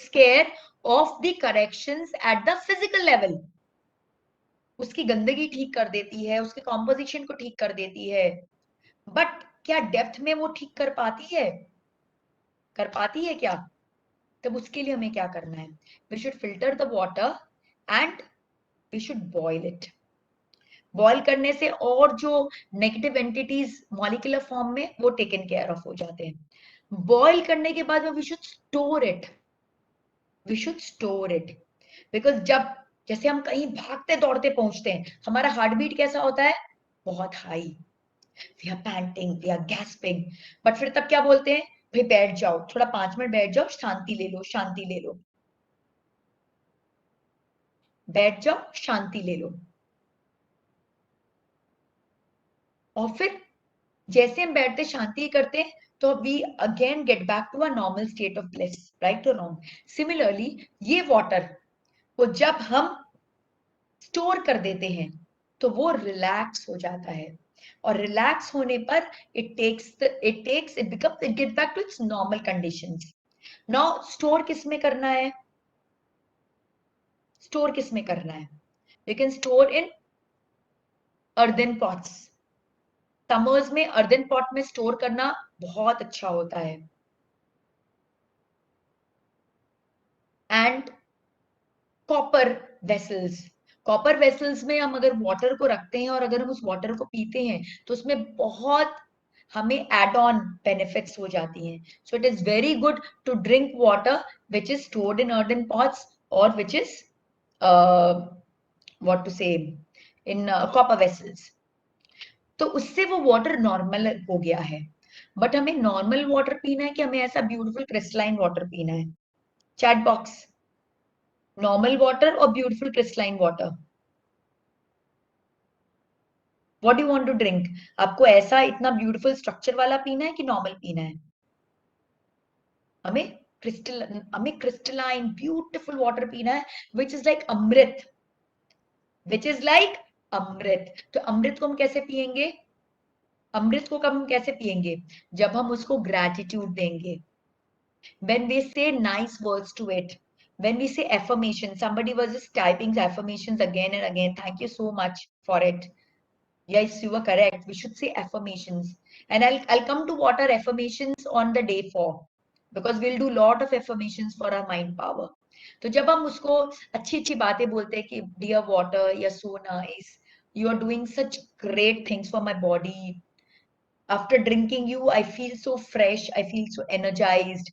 care of the corrections at the physical level. उसकी गंदगी ठीक कर देती है, उसके कॉम्पोजिशन को ठीक कर देती है. बट क्या डेप्थ में वो ठीक कर पाती है? कर पाती है क्या? तब उसके लिए हमें क्या करना है? We should filter the water and we should boil it. Boil करने से और जो नेगेटिव एंटिटीज मॉलिक्यूलर फॉर्म में वो टेकन केयर ऑफ हो जाते हैं. बॉइल करने के बाद we should store it. We should store it because जब जैसे हम कहीं भागते दौड़ते पहुंचते हैं, हमारा हार्ट बीट कैसा होता है? बहुत high. We are panting, we are gasping. But फिर तब क्या बोलते हैं? भाई बैठ जाओ, थोड़ा 5 मिनट बैठ जाओ, शांति ले लो, शांति ले लो. बैठ जाओ, शांति ले लो. और फिर जैसे हम बैठते शांति करते हैं तो we again get back to a normal state of bliss, right और रॉन्ग? सिमिलरली ये वाटर को जब हम स्टोर कर देते हैं तो वो रिलैक्स हो जाता है, और रिलैक्स होने पर it get back to its normal conditions. Now store किस में करना है? स्टोर किस में करना है? You can store in earthen pots. Summers में अर्दन पॉट में स्टोर करना बहुत अच्छा होता है। And copper vessels, copper vessels में हम अगर वाटर को रखते हैं और अगर हम उस वाटर को पीते हैं तो उसमें बहुत हमें एड ऑन बेनिफिट्स हो जाती हैं। So it is very good to drink water which is stored in earthen pots और विच इज व्हाट टू से इन कॉपर वेसल्स। तो उससे वो वाटर नॉर्मल हो गया है। बट हमें नॉर्मल वाटर पीना है कि हमें ऐसा ब्यूटीफुल क्रिस्टलाइन वाटर पीना है? चैट बॉक्स, नॉर्मल वाटर और beautiful crystalline water, what do you want to drink? आपको ऐसा इतना ब्यूटीफुल स्ट्रक्चर वाला पीना है कि नॉर्मल पीना है? हमें क्रिस्टलाइन ब्यूटीफुल वाटर पीना है which is like amrit, which is like amrit. तो अमृत को हम कैसे पिएंगे? अमृत को हम कैसे पिएंगे? जब हम उसको ग्रेटिट्यूड देंगे, when we say nice words to it, when we say affirmation. Somebody was just typing affirmations again and again. Thank you so much for it. Yes, you were correct. We should say affirmations. And I'll come to what are affirmations on the day 4, because we'll do lot of affirmations for our mind power. तो जब हम उसको अच्छी अच्छी बातें बोलते हैं कि dear water, you're so nice, you are doing such great things for my body, after drinking you I feel so fresh, I feel so energised.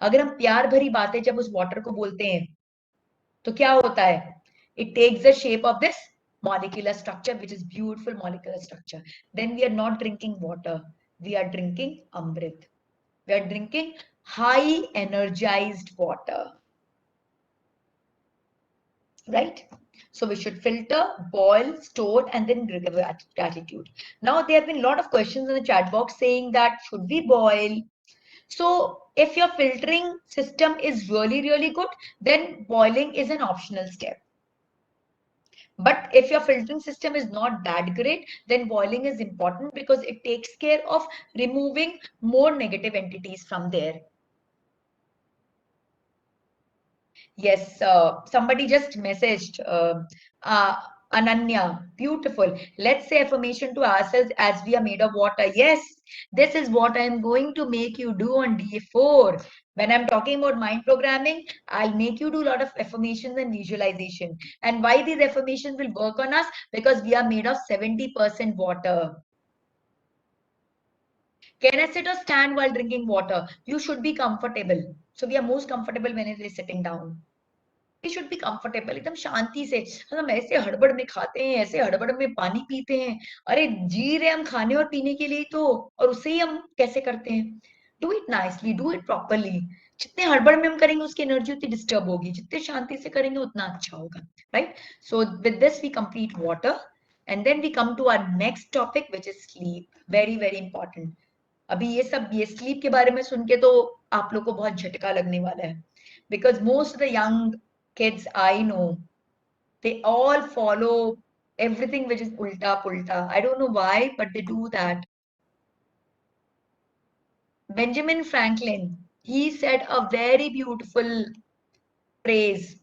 अगर हम प्यार भरी बातें जब उस वाटर को बोलते हैं तो क्या होता है? It takes the shape of this molecular structure, which is beautiful molecular structure. Then we are not drinking water, we are drinking amrit, we are drinking high energized water, right? So we should filter, boil, store, and then give gratitude. Now there have been a lot of questions in the chat box saying that should we boil? So if your filtering system is really, really good, then boiling is an optional step. But if your filtering system is not that great, then boiling is important because it takes care of removing more negative entities from there. Yes, somebody just messaged, Ananya, beautiful. Let's say affirmation to ourselves as we are made of water. Yes, this is what I'm going to make you do on day 4. When I'm talking about mind programming, I'll make you do a lot of affirmations and visualization. And why these affirmations will work on us? Because we are made of 70% water. Can I sit or stand while drinking water? You should be comfortable. So we are most comfortable when it is sitting down. We should be comfortable, एकदम शांति से। हम ऐसे हड़बड़ में खाते हैं, ऐसे हड़बड़ में पानी पीते हैं। अरे जी रहे हम खाने और पीने के लिए तो, और उसे ही हम कैसे करते हैं? Do it nicely, do it properly. जितने हड़बड़ में हम करेंगे उसकी एनर्जी उतनी डिस्टर्ब होगी, जितने शांति से करेंगे उतना अच्छा होगा, right? So with this we complete water and then we come to our next topic which is sleep. Very very important. अभी ये स्लीप के बारे में सुन के तो आप लोग को बहुत झटका लगने वाला है, because most of the young kids I know, they all follow everything which is ulta pulta. I don't know why, but they do that. Benjamin Franklin, he said a very beautiful phrase: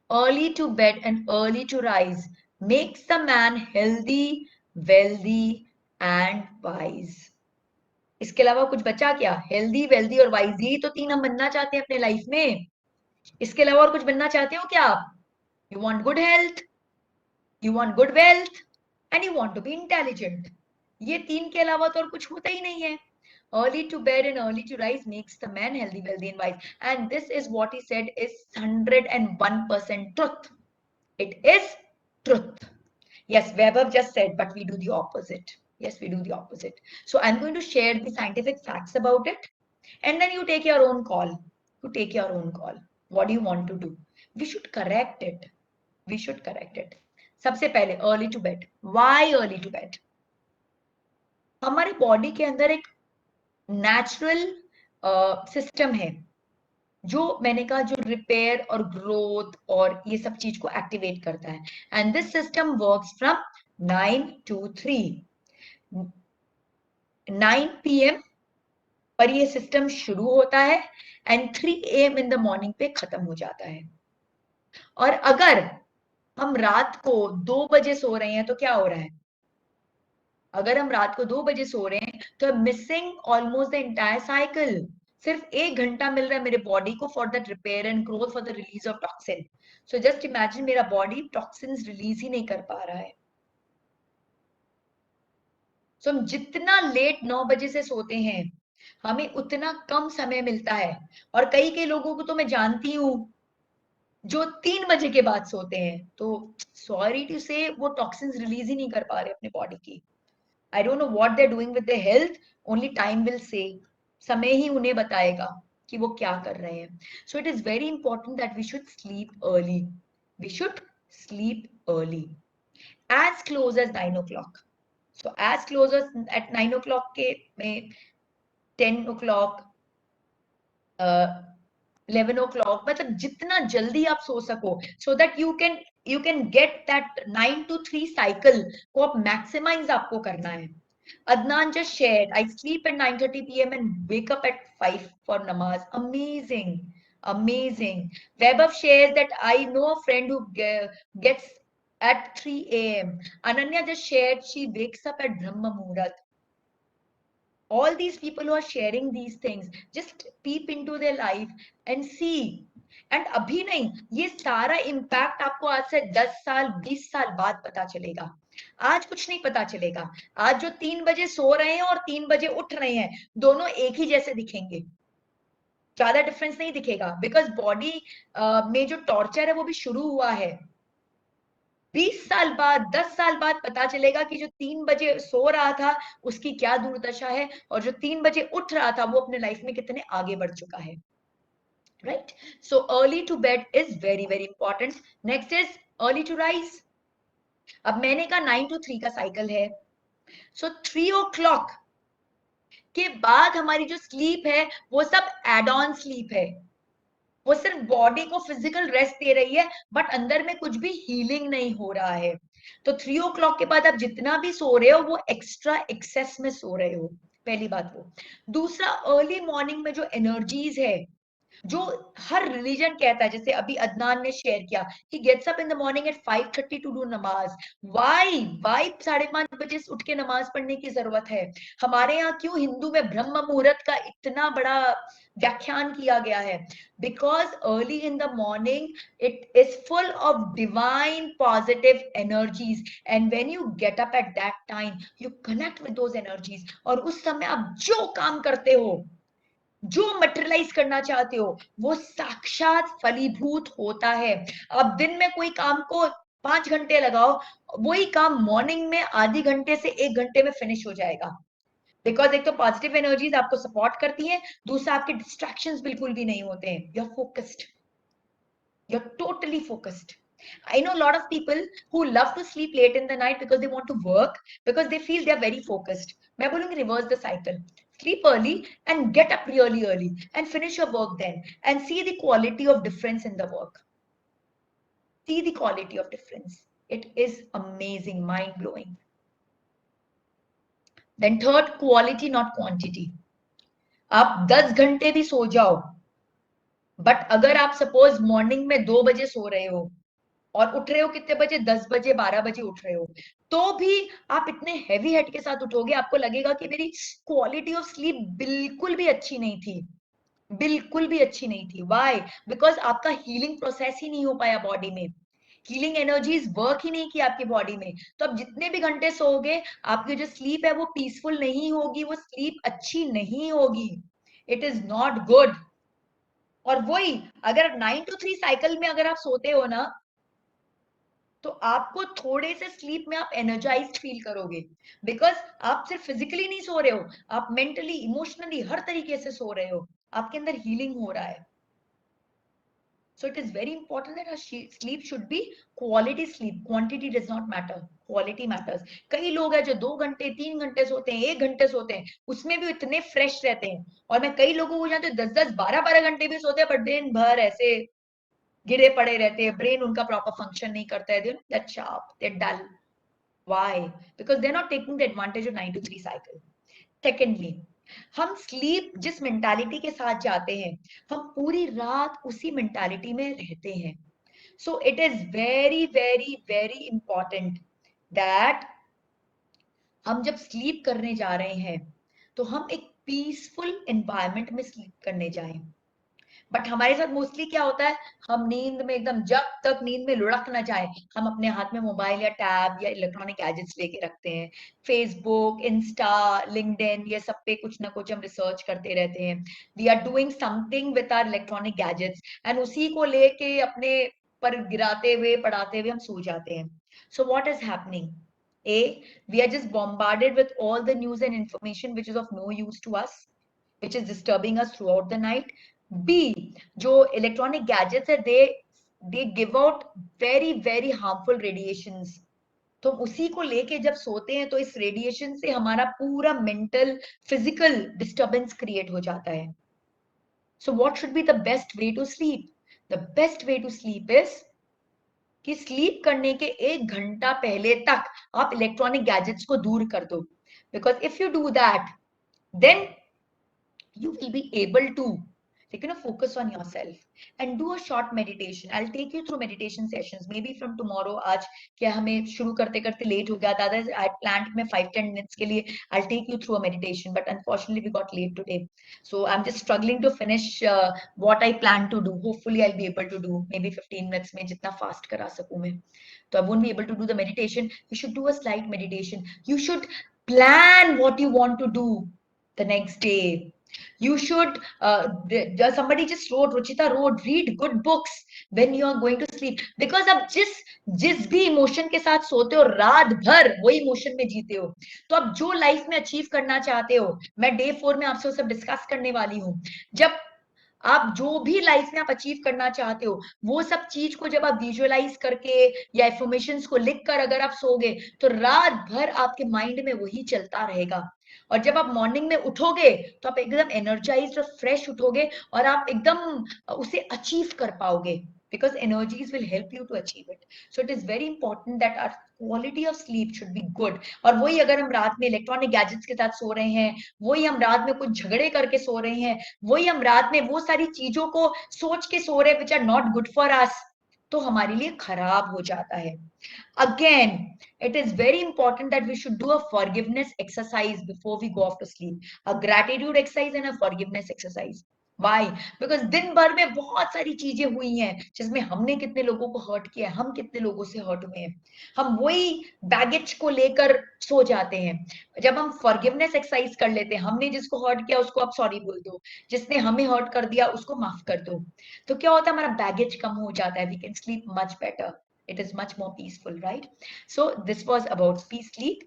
early to bed and early to rise makes the man healthy, wealthy and wise. इसके अलावा कुछ बचा क्या? Healthy, wealthy और wise, यही तो 3 हम बनना चाहते हैं अपने लाइफ में। इसके अलावा और कुछ बनना चाहते हो क्या आप? You want good health, you want good wealth, and you want to be intelligent. ये 3 के अलावा तो और कुछ होता ही नहीं है। Early to bed and early to rise makes the man healthy, wealthy, and wise. And this is what he said is 101% truth. It is truth. Yes, Vaibhav just said, but we do the opposite. Yes, we do the opposite. So I'm going to share the scientific facts about it, and then you take your own call. You take your own call. What do you want to do? We should correct it. We should correct it. सबसे पहले early to bed. Why early to bed? हमारे body के अंदर एक natural system है, जो मैंने कहा जो रिपेयर और ग्रोथ और ये सब चीज को एक्टिवेट करता है। And this system works from 9 to 3, 9 PM पर ये सिस्टम शुरू होता है and 3 AM in the morning पे खत्म हो जाता है। और अगर हम रात को 2 बजे सो रहे हैं तो क्या हो रहा है? अगर हम रात को 2 बजे सो रहे हैं तो missing almost the entire cycle. सिर्फ 1 घंटा मिल रहा है मेरे बॉडी को for the repair and growth, for the release of toxin. So just imagine मेरा बॉडी टॉक्सिन्स रिलीज ही नहीं कर पा रहा है। सो हम जितना लेट 9 बजे से सोते हैं हमें उतना कम समय मिलता है। और कई कई लोगों को तो मैं जानती हूँ जो 3 बजे के बाद सोते हैं, तो सॉरी टू से वो टॉक्सिन्स रिलीज ही नहीं कर पा रहे अपने बॉडी की। I don't know what they're doing with their health. Only time will say. समय ही उन्हें बताएगा कि वो क्या कर रहे हैं. So it is very important that we should sleep early. We should sleep early, as close as 9 o'clock. So as close as at 9 o'clock के में 10 o'clock, 11 o'clock, मतलब जितना जल्दी आप सो सको, so that you can get that 9 to 3 cycle को आप maximize आपको करना है. Adnan just shared, I sleep at 9:30 p.m. and wake up at 5 for namaz. Amazing, amazing. Vaibhav shares that I know a friend who gets at 3 a.m. Ananya just shared she wakes up at Brahma Muhurat. All these people who are sharing these things, just peep into their life and see. And अभी नहीं, ये सारा impact आपको आज से 10 साल 20 साल बाद पता चलेगा। आज कुछ नहीं पता चलेगा। आज जो 3 बजे सो रहे हैं और 3 बजे उठ रहे हैं, दोनों एक ही जैसे दिखेंगे, ज्यादा डिफरेंस नहीं दिखेगा, बिकॉज बॉडी में जो टॉर्चर है वो भी शुरू हुआ है। 20 साल बाद 10 साल बाद पता चलेगा कि जो 3 बजे सो रहा था उसकी क्या दुर्दशा है, और जो 3 बजे उठ रहा था वो अपने लाइफ में कितने आगे बढ़ चुका है। Right? So early to bed is very very important. Next is early to rise. अब मैंने कहा 9 to 3 का साइकिल है। सो 3 o'clock के बाद हमारी जो स्लीप है वो सब एड ऑन स्लीप है। वो सिर्फ बॉडी को फिजिकल रेस्ट दे रही है, बट अंदर में कुछ भी हीलिंग नहीं हो रहा है। तो 3 o'clock के बाद आप जितना भी सो रहे हो वो एक्स्ट्रा एक्सेस में सो रहे हो। पहली बात वो। दूसरा, अर्ली मॉर्निंग में जो एनर्जीज है, जो हर रिलीजन कहता है, जैसे अभी अदनान ने शेयर किया, he gets up in the morning at 5:30 to do नमाज। वाई 5:30 बजे उठ के नमाज पढ़ने की जरूरत है? हमारे यहाँ क्यों हिंदू में ब्रह्म मुहूर्त का इतना बड़ा व्याख्यान किया गया है? Because early in the morning it is full of divine positive energies, and when you get up at that time you connect with those energies, और उस समय आप जो काम करते हो, जो मटेरियलाइज करना चाहते हो, वो साक्षात फलीभूत होता है। अब दिन में कोई काम को 5 घंटे लगाओ, वही काम मॉर्निंग में आधे घंटे से 1 घंटे में फिनिश हो जाएगा। बिकॉज एक तो पॉजिटिव एनर्जीज आपको सपोर्ट करती हैं, दूसरा आपके डिस्ट्रैक्शंस बिल्कुल भी नहीं होते हैं। You are focused, you're totally focused. I know a lot of people who love to sleep late in the night because they want to work, because they feel they're very focused. मैं बोलूंगी reverse the cycle. Sleep early and get up really early and finish your work then, and see the quality of difference in the work. See the quality of difference. It is amazing, mind blowing. Then third, quality not quantity. आप 10 घंटे भी सो जाओ, but अगर आप suppose morning में 2 बजे सो रहे हो और उठ रहे हो कितने बजे, 10 बजे 12 बजे उठ रहे हो, तो भी आप इतने हैवी हेड के साथ उठोगे, आपको लगेगा कि मेरी क्वालिटी ऑफ स्लीप बिल्कुल भी अच्छी नहीं थी, बिल्कुल भी अच्छी नहीं थी। वाई? बिकॉज आपका हीलिंग प्रोसेस ही नहीं हो पाया बॉडी में, हीलिंग एनर्जीज वर्क ही नहीं की आपकी बॉडी में। तो अब जितने भी घंटे सोओगे, आपकी जो स्लीप है वो पीसफुल नहीं होगी, वो स्लीप अच्छी नहीं होगी। It is not good. और वही, अगर 9 to 3 साइकिल में अगर आप सोते हो ना, तो आपको थोड़े से स्लीप में आप एनर्जाइज्ड फील करोगे, बिकॉज आप सिर्फ फिजिकली नहीं सो रहे हो, आप मेंटली इमोशनली हर तरीके से सो रहे हो, आपके अंदर हीलिंग हो रहा है। So it is very important that our sleep should be quality sleep. Quantity does not matter. Quality matters. कई लोग हैं जो 2 घंटे 3 घंटे सोते हैं, 1 घंटे सोते हैं, उसमें भी इतने फ्रेश रहते हैं। और मैं कई लोगों को जानती हूँ 10-10 12-12 घंटे भी सोते हैं, बट दिन भर ऐसे गिरे पड़े रहते हैं। ब्रेन उनका प्रॉपर फंक्शन नहीं करता है। That sharp, they're dull. Why? Because they're not taking the advantage of 9 to 3 cycle. Secondly, हम स्लीप जिस मेंटालिटी के साथ जाते हैं, हम पूरी रात उसी मेंटालिटी में रहते हैं। So it is very very very important that हम जब स्लीप करने जा रहे हैं तो हम एक पीसफुल एनवायरनमेंट में स्लीप करने जाएं। बट हमारे साथ मोस्टली क्या होता है, हम नींद में एकदम जब तक नींद में लुढ़क ना जाए, हम अपने हाथ में मोबाइल या टैब या इलेक्ट्रॉनिक गैजेट्स लेके रखते हैं। फेसबुक, इंस्टा, लिंक्डइन, ये सब पे कुछ ना कुछ हम रिसर्च करते रहते हैं। We are doing something with our electronic gadgets and उसी को लेके अपने पर गिराते हुए पढ़ाते हुए हम सो जाते हैं। So what is happening? A, we are just bombarded with all the news and information which is of no use to us, which is disturbing us throughout the night. B, जो electronic gadgets है, they give out very very harmful radiations. तो उसी को लेके जब सोते हैं तो इस रेडिएशन से हमारा पूरा मेंटल फिजिकल डिस्टर्बेंस क्रिएट हो जाता है। So what should be the best way to sleep? The best way to sleep is कि स्लीप करने के 1 घंटा पहले तक आप इलेक्ट्रॉनिक गैजेट्स को दूर कर दो। Because if you do that, then you will be able to focus on yourself and do a short meditation. I'll take you through meditation sessions maybe from tomorrow. आज क्या हमें शुरू करते करते लेट हो गया था, I planned में 5-10 minutes के लिए I'll take you through a meditation, but unfortunately we got late today, so I'm just struggling to finish what I plan to do. Hopefully I'll be able to do maybe 15 minutes में जितना fast करा सकूं मैं, तो I won't be able to do the meditation. You should do a slight meditation. You should plan what you want to do the next day. You should somebody just wrote, Ruchita wrote, read good books when you are going to sleep, because अब जिस भी emotion के साथ सोते हो रात भर वही इमोशन में जीते हो। तो अब जो लाइफ में अचीव करना चाहते हो, मैं डे 4 में आपसे सब डिस्कस करने वाली हूँ। जब आप जो भी लाइफ में आप अचीव करना चाहते हो, वो सब चीज को जब आप विजुअलाइज करके या इंफॉर्मेशन को लिख कर अगर आप सोगे तो रात भर आपके माइंड में वही चलता रहेगा। और जब आप मॉर्निंग में उठोगे तो आप एकदम एनर्जाइज्ड और फ्रेश उठोगे और आप एकदम उसे अचीव कर पाओगे, because energies will help you to achieve it. So it is very important that our quality of sleep should be good. और वही अगर हम रात में इलेक्ट्रॉनिक गैजेट्स के साथ सो रहे हैं, वही हम रात में कुछ झगड़े करके सो रहे हैं, वही हम रात में वो सारी चीजों को सोच के सो रहे हैं which are not good for us, तो हमारे लिए खराब हो जाता है। Again, it is very important that we should do a forgiveness exercise before we go off to sleep. A gratitude exercise and a forgiveness exercise. Why? Because दिन भर में बहुत सारी चीजें हुई हैं जिसमें हमने कितने लोगों को हर्ट किया है, हम कितने लोगों से हर्ट हुए हैं, हम वही बैगेज को लेकर सो जाते हैं। जब हम फॉरगिवनेस एक्सरसाइज कर लेते हैं, हमने जिसको हर्ट किया उसको आप सॉरी बोल दो, जिसने हमें हर्ट कर दिया उसको माफ कर दो, तो क्या होता है, हमारा बैगेज कम हो जाता है, we can sleep much better, it is much more peaceful, right? So this was about peace sleep.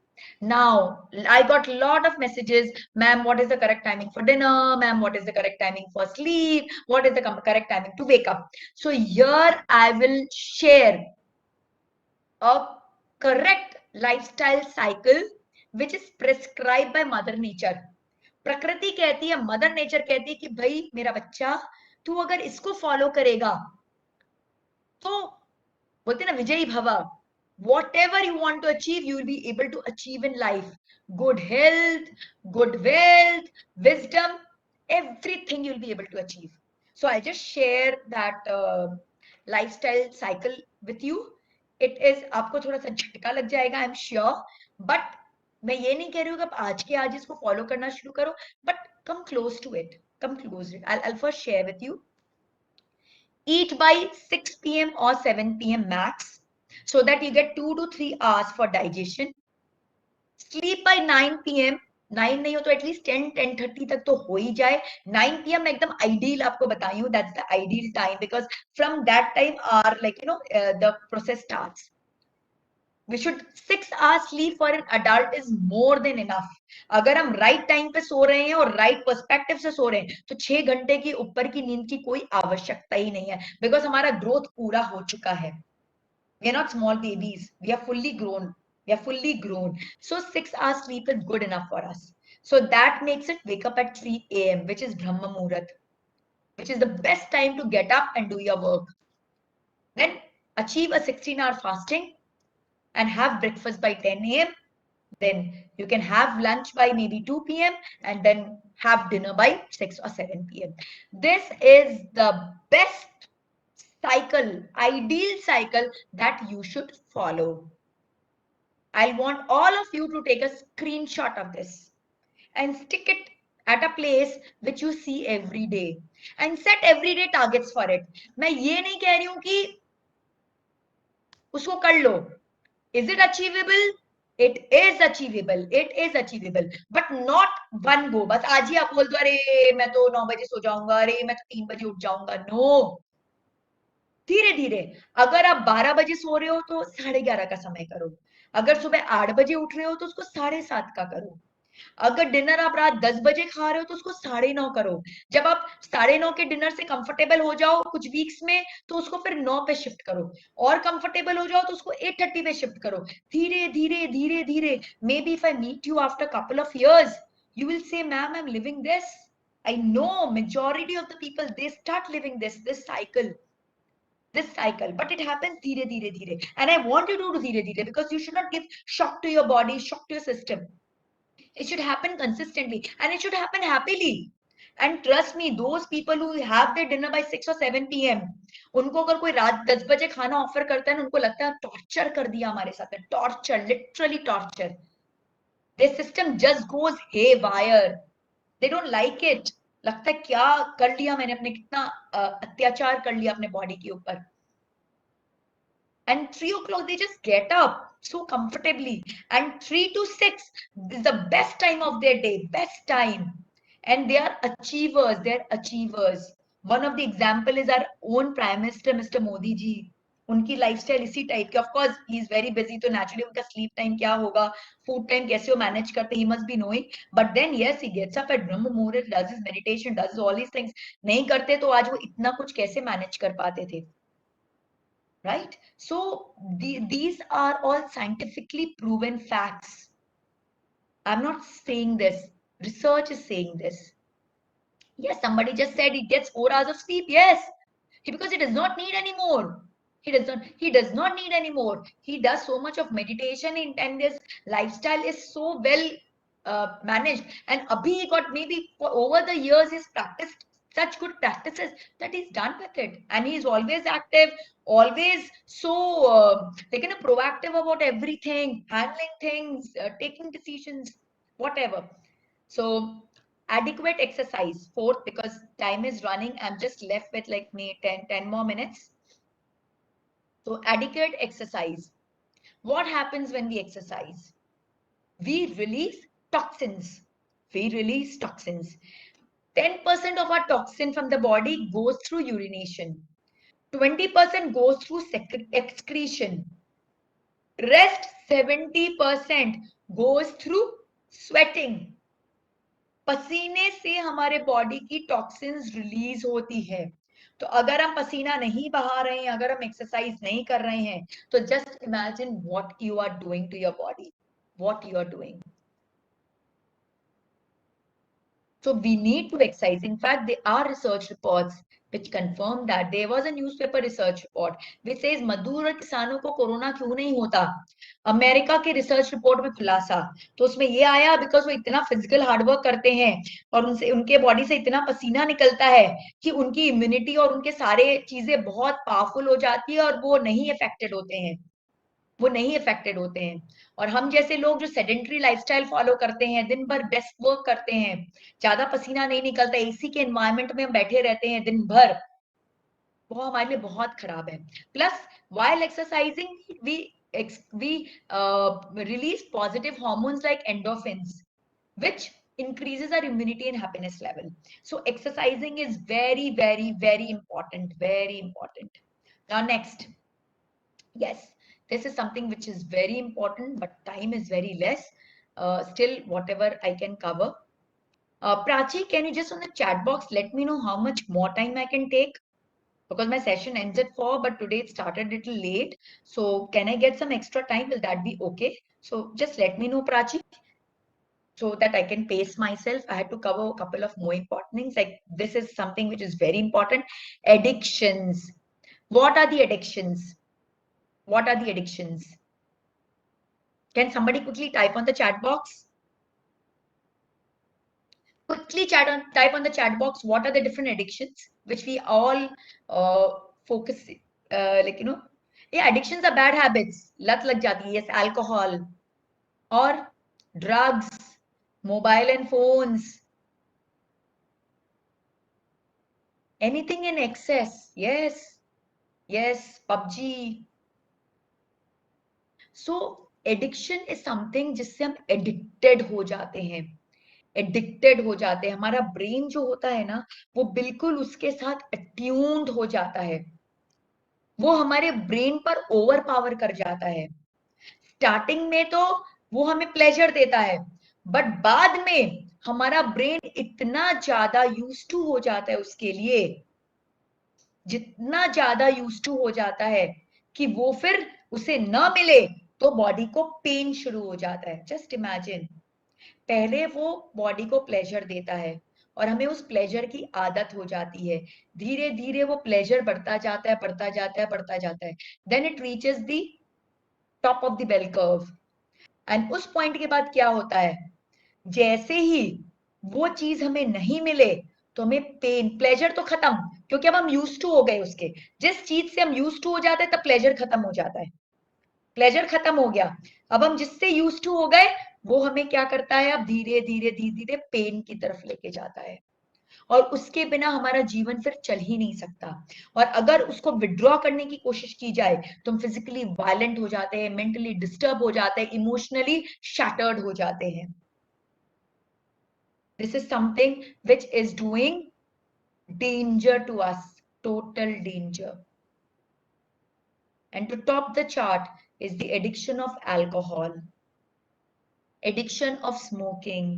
Now I got a lot of messages, ma'am, what is the correct timing for dinner? Ma'am, what is the correct timing for sleep? What is the correct timing to wake up? So here I will share a correct lifestyle cycle which is prescribed by mother nature. प्रकृति कहती है, mother nature कहती है कि भाई मेरा बच्चा, तू अगर इसको फॉलो करेगा तो बोलते ना विजयी भवा, whatever you want to achieve you will be able to achieve in life. Good health, good wealth, wisdom, everything you'll be able to achieve. So I'll just share that lifestyle cycle with you. It is, आपको थोड़ा सा झटका लग जाएगा, I'm sure, but मैं ये नहीं कह रही हूँ कि आप आज के आज इसको फॉलो करना शुरू करो, but come close to it, come close to it. I'll first share with you. Eat by 6 p.m. or 7 p.m. max, so that you get 2 to 3 hours for digestion. Sleep by 9 p.m. 9 नहीं हो तो at least 10-10:30 तक तो हो ही जाए। 9 p.m. एकदम ideal आपको बताई हूँ, that's the ideal time, because from that time are the process starts. We should 6 hours sleep for an adult is more than enough. अगर हम राइट टाइम पे सो रहे हैं और राइट पर्सपेक्टिव से सो रहे हैं तो 6 घंटे की ऊपर की नींद की कोई आवश्यकता ही नहीं है, बिकॉज हमारा ग्रोथ पूरा हो चुका है. We are not small babies. We are fully grown. We are fully grown. So 6 hours sleep is good enough for us. So that makes it wake up at 3 a.m., which is Brahma Muhurat, which is the best time to get up and do your work. Then achieve a 16-hour fasting and have breakfast by 10 a.m. Then you can have lunch by maybe 2 p.m. and then have dinner by 6 or 7 p.m. This is the best cycle, ideal cycle that you should follow. I want all of you to take a screenshot of this and stick it at a place which you see every day and set everyday targets for it. मैं ये नहीं कह रही हूं कि उसको कर लो. Is it achievable? It is achievable. It is achievable. But not one go. बस आज ही आप बोल दो अरे मैं तो 9 बजे सो जाऊंगा, अरे मैं तो 3 बजे उठ जाऊंगा. No. धीरे धीरे. अगर आप 12 बजे सो रहे हो तो 11:30 का समय करो. अगर सुबह 8 बजे उठ रहे हो तो उसको 7:30 का करो. अगर डिनर आप रात 10 बजे खा रहे हो तो उसको 9:30 करो. जब आप 9:30 के डिनर से कंफर्टेबल हो जाओ कुछ वीक्स में तो उसको फिर 9 पे शिफ्ट करो, और कंफर्टेबल हो जाओ तो उसको 8:30 पे शिफ्ट करो. धीरे धीरे धीरे धीरे. May be if I meet you after couple of years you will say, ma'am, I'm living this. I know majority of the people, they start living this cycle, but it happens dheere dheere dheere, and I want you to do dheere dheere because you should not give shock to your body, shock to your system. It should happen consistently and it should happen happily. And trust me, those people who have their dinner by 6 or 7 p.m. उनको अगर कोई रात 10 बजे खाना offer करता है ना, उनको लगता है टॉर्चर कर दिया हमारे साथ में. Torture, literally torture. their system just goes haywire. They don't like it. लगता है क्या कर लिया मैंने, अपने कितना अत्याचार कर लिया अपने बॉडी के ऊपर. And 3 o'clock they just get up so comfortably, and 3 to 6 is the best time of their day, best time. And they are achievers, they're achievers. One of the example is our own prime minister Mr. Modi ji. उनकी lifestyle इसी type की. Of course he is very busy, तो naturally उनका sleep time क्या होगा, food time कैसे वो manage करते, he must be knowing. But then yes, he gets up at brahma muhurta, does his meditation, does all these things. नहीं करते तो आज वो इतना कुछ कैसे मैनेज कर पाते थे, right? So these are all scientifically proven facts. I'm not saying this, research is saying this. Yes, somebody just said he gets 4 hours of sleep. Yes, because he does not need anymore. He does not need anymore. He does so much of meditation, and his lifestyle is so well managed, and abhi he got, maybe for over the years he's practiced such good practices that he's done with it, and he's always active, always so proactive about everything, handling things, taking decisions, whatever. So adequate exercise, fourth, because time is running, I'm just left with like me 10 more minutes. So adequate exercise. What happens when we exercise? We release toxins. We release toxins. 10% of our toxin from the body goes through urination. 20% goes through excretion. Rest 70% goes through sweating. पसीने से हमारे body की toxins release होती है. तो अगर हम पसीना नहीं बहा रहे हैं, अगर हम एक्सरसाइज नहीं कर रहे हैं, तो just imagine what you are doing to your body, what you are doing. So we need to exercise. In fact, there are research reports which confirm that. There was a newspaper research report which says मजदूर और किसानों को corona क्यों नहीं होता. America के research report में खुलासा, तो उसमें ये आया बिकॉज वो इतना फिजिकल हार्डवर्क करते हैं और उनसे, उनके बॉडी से इतना पसीना निकलता है कि उनकी इम्यूनिटी और उनके सारे चीजें बहुत पावरफुल हो जाती है और वो नहीं अफेक्टेड होते हैं, वो नहीं अफेक्टेड होते हैं. और हम जैसे लोग जो सेडेंटरी लाइफस्टाइल फॉलो करते हैं, दिन भर डेस्क वर्क करते हैं, ज्यादा पसीना नहीं निकलता, एसी के एनवायरनमेंट में हम बैठे रहते हैं दिन भर, वो हमारे लिए बहुत खराब है. Plus while exercising we release positive hormones like endorphins, which increases our immunity and happiness level. So exercising is very very very important, very important. Now next, yes, This is something which is very important, but time is very less. Still, whatever I can cover. Prachi, can you just on the chat box let me know how much more time I can take? Because my session ends at 4, but today it started a little late. So can I get some extra time? Will that be okay? So just let me know, Prachi, so that I can pace myself. I had to cover a couple of more important things. Like this is something which is very important. Addictions. What are the addictions? What are the addictions? Can somebody quickly type on the chat box? Quickly type on the chat box. What are the different addictions which we all focus, like, you know, yeah, addictions are bad habits. Lat lag jati hai. Yes, alcohol or drugs, mobile and phones, anything in excess. Yes, yes, PUBG. So addiction is something जिससे हम addicted हो जाते हैं, addicted हो जाते हैं। हमारा brain जो होता है ना, वो बिल्कुल उसके साथ अट्यून्ड हो जाता है, वो हमारे ब्रेन पर ओवर पावर कर जाता है। स्टार्टिंग में तो वो हमें प्लेजर देता है, बट बाद में हमारा ब्रेन इतना ज्यादा यूज टू हो जाता है उसके लिए, जितना ज्यादा यूज टू हो जाता है कि वो फिर उसे न मिले तो बॉडी को पेन शुरू हो जाता है। जस्ट इमेजिन, पहले वो बॉडी को प्लेजर देता है और हमें उस प्लेजर की आदत हो जाती है, धीरे धीरे वो प्लेजर बढ़ता जाता है, बढ़ता जाता है, बढ़ता जाता है। Then it reaches the top of the bell curve, and उस पॉइंट के बाद क्या होता है, जैसे ही वो चीज हमें नहीं मिले तो हमें पेन, प्लेजर तो खत्म, क्योंकि अब हम यूज टू हो गए उसके। जिस चीज से हम यूज टू हो जाते हैं तब प्लेजर खत्म हो जाता है, प्लेजर खत्म हो गया। अब हम जिससे यूज टू हो गए वो हमें क्या करता है, अब धीरे धीरे धीरे धीरे पेन की तरफ लेके जाता है, और उसके बिना हमारा जीवन फिर चल ही नहीं सकता। और अगर उसको विड्रॉ करने की कोशिश की जाए तो हम फिजिकली वायलेंट हो जाते हैं, मेंटली डिस्टर्ब हो जाते हैं, इमोशनली शैटर्ड हो जाते हैं। This is something which is doing danger to us, total danger. And to top the chart is the addiction of alcohol, addiction of smoking,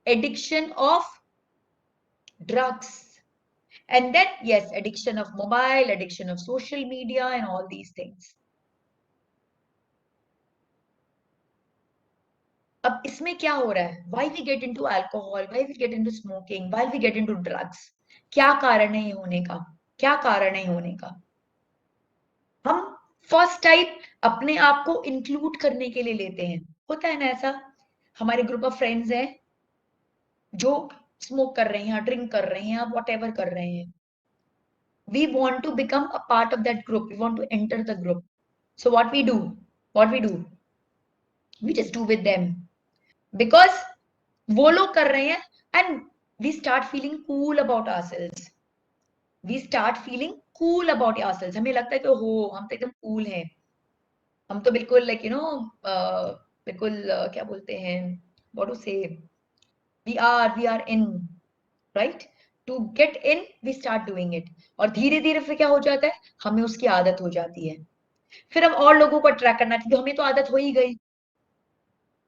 addiction of drugs, and then yes, addiction of mobile, addiction of social media, and all these things. अब इसमें क्या हो रहा है, why we get into alcohol, why we get into smoking, why we get into drugs? क्या कारण है ये होने का, क्या कारण है होने का? हम फर्स्ट टाइप अपने आप को इंक्लूड करने के लिए लेते हैं, होता है ना ऐसा। हमारे ग्रुप ऑफ फ्रेंड्स हैं जो स्मोक कर रहे हैं, ड्रिंक कर रहे हैं, वॉट एवर कर रहे हैं, we want to become a part of that group, we want to enter the group. So what we do, we just do with them because वो लोग कर रहे हैं, and we start feeling cool about ourselves, we start feeling cool about ourselves। हमें लगता है कि हो हम तो एकदम कूल हैं, हम तो बिल्कुल लाइक यू नो बिल्कुल क्या बोलते हैं, what to say, we are in, right, to get in we start doing it. और धीरे धीरे फिर क्या हो जाता है, हमें उसकी आदत हो जाती है, फिर हम और लोगों को अट्रैक्ट करना, क्योंकि हमें तो आदत हो ही गई,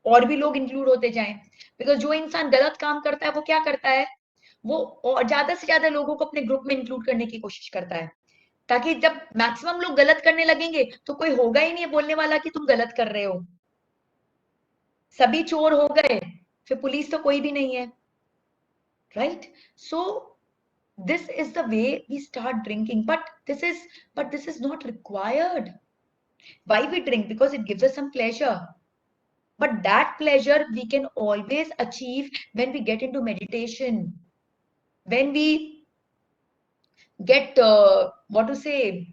और भी लोग इंक्लूड होते जाएं। बिकॉज जो इंसान गलत काम करता है वो क्या करता है, वो और ज्यादा से ज्यादा लोगों को अपने ग्रुप में इंक्लूड करने की कोशिश करता है, ताकि जब मैक्सिमम लोग गलत करने लगेंगे तो कोई होगा ही नहीं बोलने वाला कि तुम गलत कर रहे हो। सभी चोर हो गए फिर पुलिस तो कोई भी नहीं है, right? So this is the way we start drinking, but this is not required. Why we drink? Because it gives us some pleasure, but that pleasure we can always achieve when we get into meditation, when we get what to say,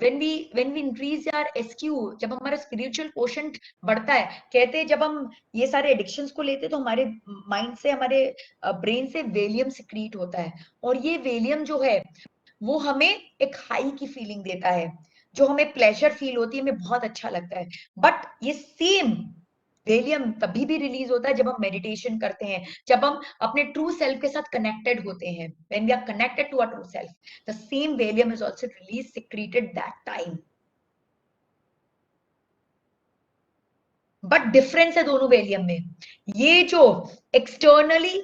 when we increase our SQ, जब हमारा spiritual quotient बढ़ता है। कहते हैं जब हम ये सारे addictions को लेते हैं तो हमारे mind से, हमारे brain से वेलियम secrete होता है, और ये वेलियम जो है वो हमें एक हाई की फीलिंग देता है, जो हमें प्लेजर फील होती है, हमें बहुत अच्छा लगता है। बट ये सेम वेलियम तभी भी रिलीज होता है जब हम मेडिटेशन करते हैं, जब हम अपने ट्रू सेल्फ के साथ कनेक्टेड होते हैं। When we are connected to our true self, the same valium is also release, secreted that time. But difference है दोनों वेलियम में। ये जो एक्सटर्नली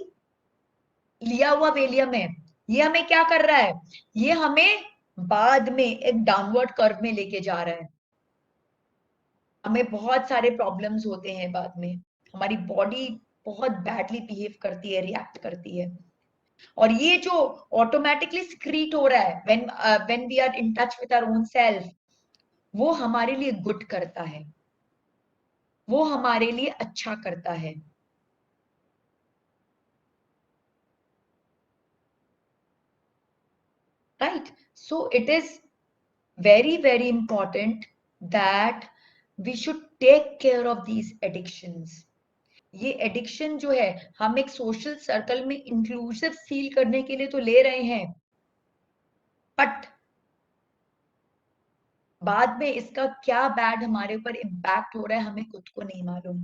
लिया हुआ वेलियम है, ये हमें क्या कर रहा है, ये हमें बाद में एक डाउनवर्ड कर्व में लेके जा रहा है। हमें बहुत सारे प्रॉब्लम्स होते हैं बाद में, हमारी बॉडी बहुत बैडली बिहेव करती है, रिएक्ट करती है। और ये जो ऑटोमेटिकली स्क्रीट हो रहा है when we are in touch with our own self, वो हमारे लिए गुड करता है, वो हमारे लिए अच्छा करता है। Right, so it is very important that we should take care of these addictions. ये एडिक्शन जो है, हम एक सोशल सर्कल में इंक्लूसिव फील करने के लिए तो ले रहे हैं, बट बाद में इसका क्या बैड हमारे ऊपर इम्पैक्ट हो रहा है हमें खुद को नहीं मालूम।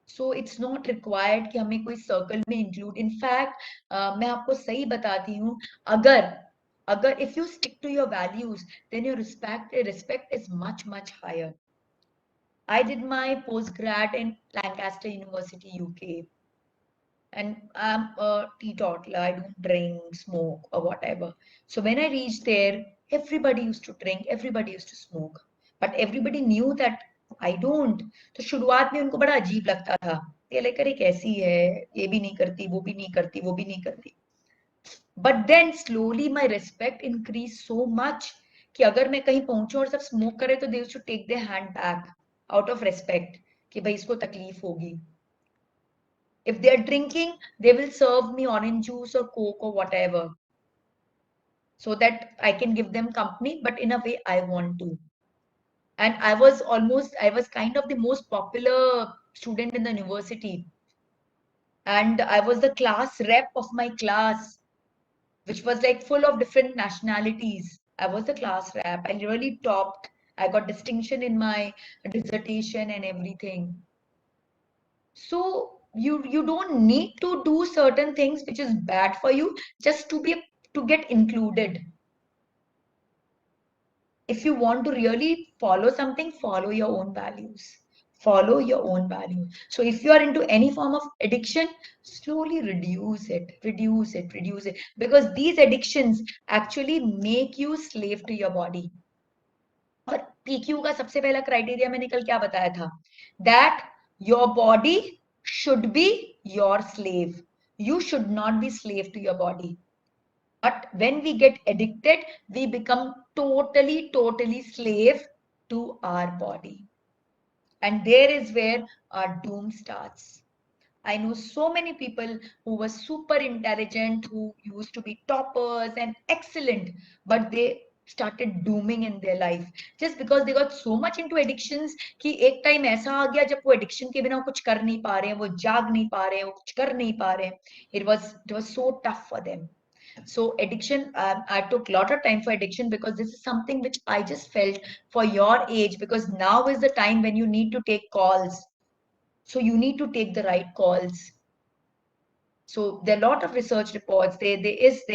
सो इट्स नॉट रिक्वायर्ड कि हमें कोई सर्कल में इंक्लूड। इनफैक्ट मैं आपको सही बताती हूँ, अगर अगर if you stick to your values, then your respect is much higher. I did my postgrad in Lancaster University, UK, and I'm a teetotaler. I don't drink, smoke, or whatever. So when I reached there, everybody used to drink, everybody used to smoke, but everybody knew that I don't. तो शुरुआत में उनको बड़ा अजीब लगता था, ये लेकर ये कैसी है, ये भी नहीं करती, वो भी नहीं करती, वो भी नहीं करती। But then slowly my respect increased so much कि अगर मैं कहीं पहुंचूं और सब स्मोक करे तो they used to take their hand back out of respect कि भाई इसको तकलीफ होगी। If they are drinking, they will serve me orange juice or coke or whatever so that I can give them company, but in a way I want to. And I was kind of the most popular student in the university, and I was the class rep of my class, which was like full of different nationalities. I was the class rep. I really topped. I got distinction in my dissertation and everything. So you don't need to do certain things which is bad for you just to get included. If you want to really follow something, follow your own values. Follow your own value. So if you are into any form of addiction, slowly reduce it, because these addictions actually make you slave to your body. और PQ का सबसे पहला criteria मैंने कल क्या बताया था, that your body should be your slave. You should not be slave to your body. But when we get addicted, we become totally slave to our body. And there is where our doom starts. I know so many people who were super intelligent, who used to be toppers and excellent, but they started dooming in their life just because they got so much into addictions कि एक time ऐसा आ गया जब वो addiction के बिना कुछ कर नहीं पा रहे हैं, वो जाग नहीं पा रहे हैं, वो कुछ कर नहीं पा रहे हैं. It was so tough for them. So addiction, I took a lot of time for addiction because this is something which I just felt for your age, because now is the time when you need to take calls. So you need to take the right calls. So there are a lot of research reports. There is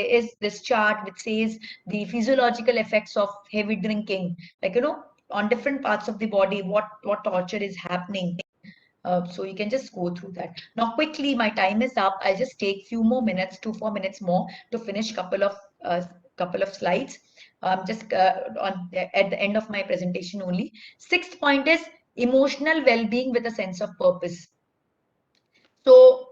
this chart which says the physiological effects of heavy drinking, like on different parts of the body, what torture is happening. So you can just go through that. Now, quickly, my time is up. I'll just take few more minutes, 2-4 minutes more, to finish couple of slides. Just at the end of my presentation only. Sixth point is emotional well-being with a sense of purpose. So,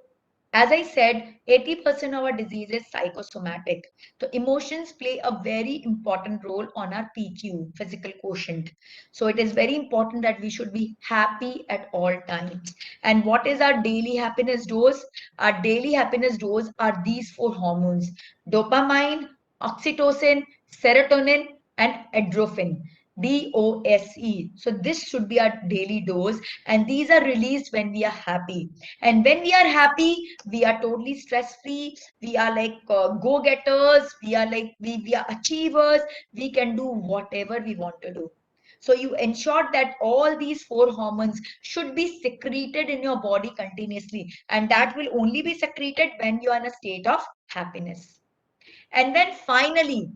as I said, 80% of our disease is psychosomatic. So emotions play a very important role on our PQ, physical quotient. So it is very important that we should be happy at all times. And what is our daily happiness dose? Our daily happiness dose are these four hormones: dopamine, oxytocin, serotonin, and endorphin. DOSE. So this should be our daily dose, and these are released when we are happy. And when we are happy, we are totally stress free. We are like go getters. We are like we are achievers. We can do whatever we want to do. So you ensure that all these four hormones should be secreted in your body continuously, and that will only be secreted when you are in a state of happiness. And then finally,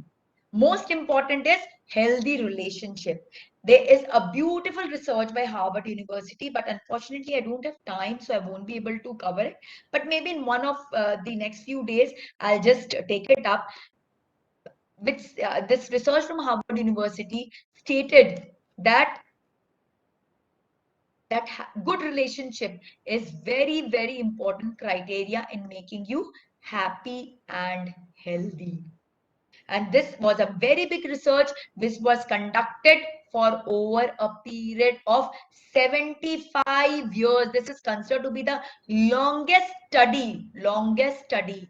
most important is healthy relationship. There is a beautiful research by Harvard University, but unfortunately I don't have time, so I won't be able to cover it. But maybe in one of the next few days, I'll just take it up. Which this research from Harvard University stated that good relationship is very, very important criteria in making you happy and healthy. And this was a very big research which was conducted for over a period of 75 years. This is considered to be the longest study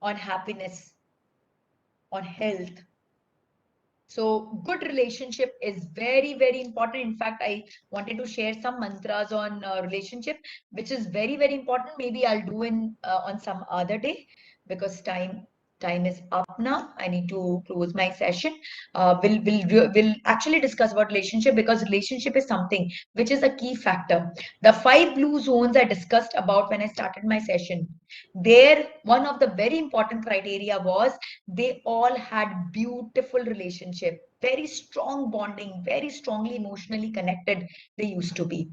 on happiness, on health. So good relationship is very, very important. In fact, I wanted to share some mantras on relationship, which is very, very important. Maybe I'll do in on some other day, because time is up now. I need to close my session. We'll actually discuss about relationship, because relationship is something which is a key factor. The 5 blue zones I discussed about when I started my session. There, one of the very important criteria was they all had beautiful relationship, very strong bonding, very strongly emotionally connected they used to be.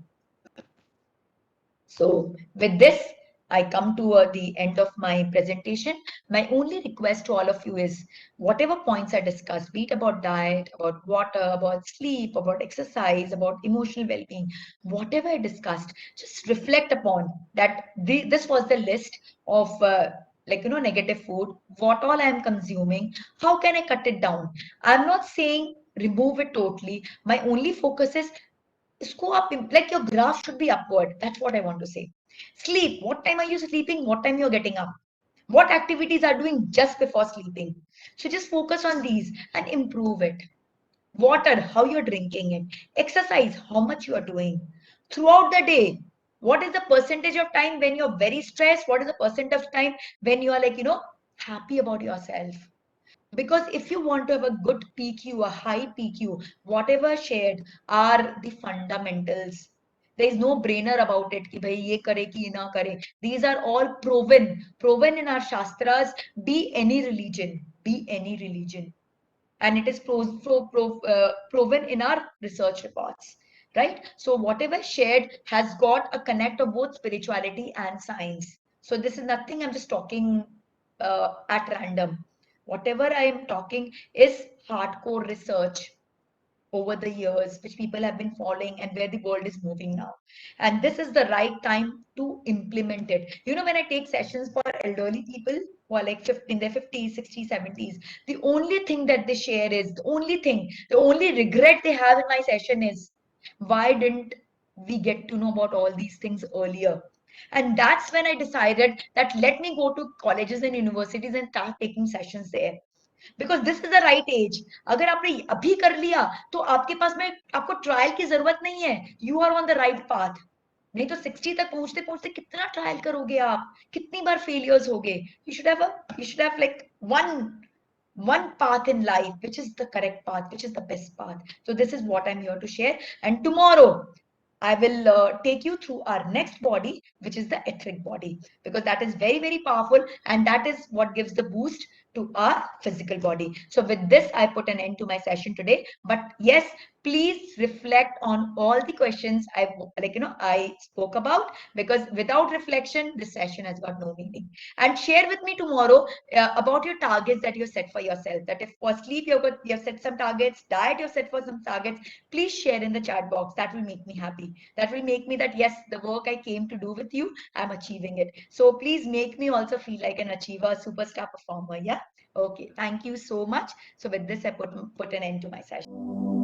So with this, I come to the end of my presentation. My only request to all of you is, whatever points I discussed, be it about diet, about water, about sleep, about exercise, about emotional well-being, whatever I discussed, just reflect upon that. This was the list of negative food, what all I am consuming, how can I cut it down? I'm not saying remove it totally. My only focus is go up, like your graph should be upward. That's what I want to say. Sleep, what time are you sleeping, what time you're getting up, what activities are doing just before sleeping. So just focus on these and improve it. Water, how you're drinking it. Exercise, how much you are doing throughout the day. What is the percentage of time when you're very stressed, what is the percent of time when you are happy about yourself. Because if you want to have a good PQ, a high PQ, whatever shared are the fundamentals. There is no brainer about it कि भाई ये करे कि ना करे. These are all proven in our shastras. Be any religion, and it is proven in our research reports. Right? So whatever shared has got a connect of both spirituality and science. So this is nothing I'm just talking at random. Whatever I am talking is hardcore research over the years, which people have been following and where the world is moving now. And this is the right time to implement it. When I take sessions for elderly people who are like in their 50s, 60s, 70s, the only thing that they share is the only regret they have in my session is, why didn't we get to know about all these things earlier? And that's when I decided that let me go to colleges and universities and start taking sessions there. Because this is the right age. अगर आपने अभी कर लिया तो आपके पास में आपको trial की जरूरत नहीं है. You are on the right path. नहीं तो 60 तक पहुंचते पहुंचते कितना ट्रायल करोगे आप, कितनी बार फेलियर्स हो गए. You should have like one path in life, which is the correct path, which is the best path. So this is what I'm here to share. And tomorrow I will take you through our next body, which is the etheric body, because that is very, very powerful, and that is what gives the boost to our physical body. So with this, I put an end to my session today. But yes, please reflect on all the questions I spoke about, because without reflection, this session has got no meaning. And share with me tomorrow about your targets that you set for yourself. That if for sleep you have set some targets, diet you have set for some targets, please share in the chat box. That will make me happy. That will make me that yes, the work I came to do with you, I'm achieving it. So please make me also feel like an achiever, superstar performer. Yeah. Okay. Thank you so much. So with this, I put an end to my session.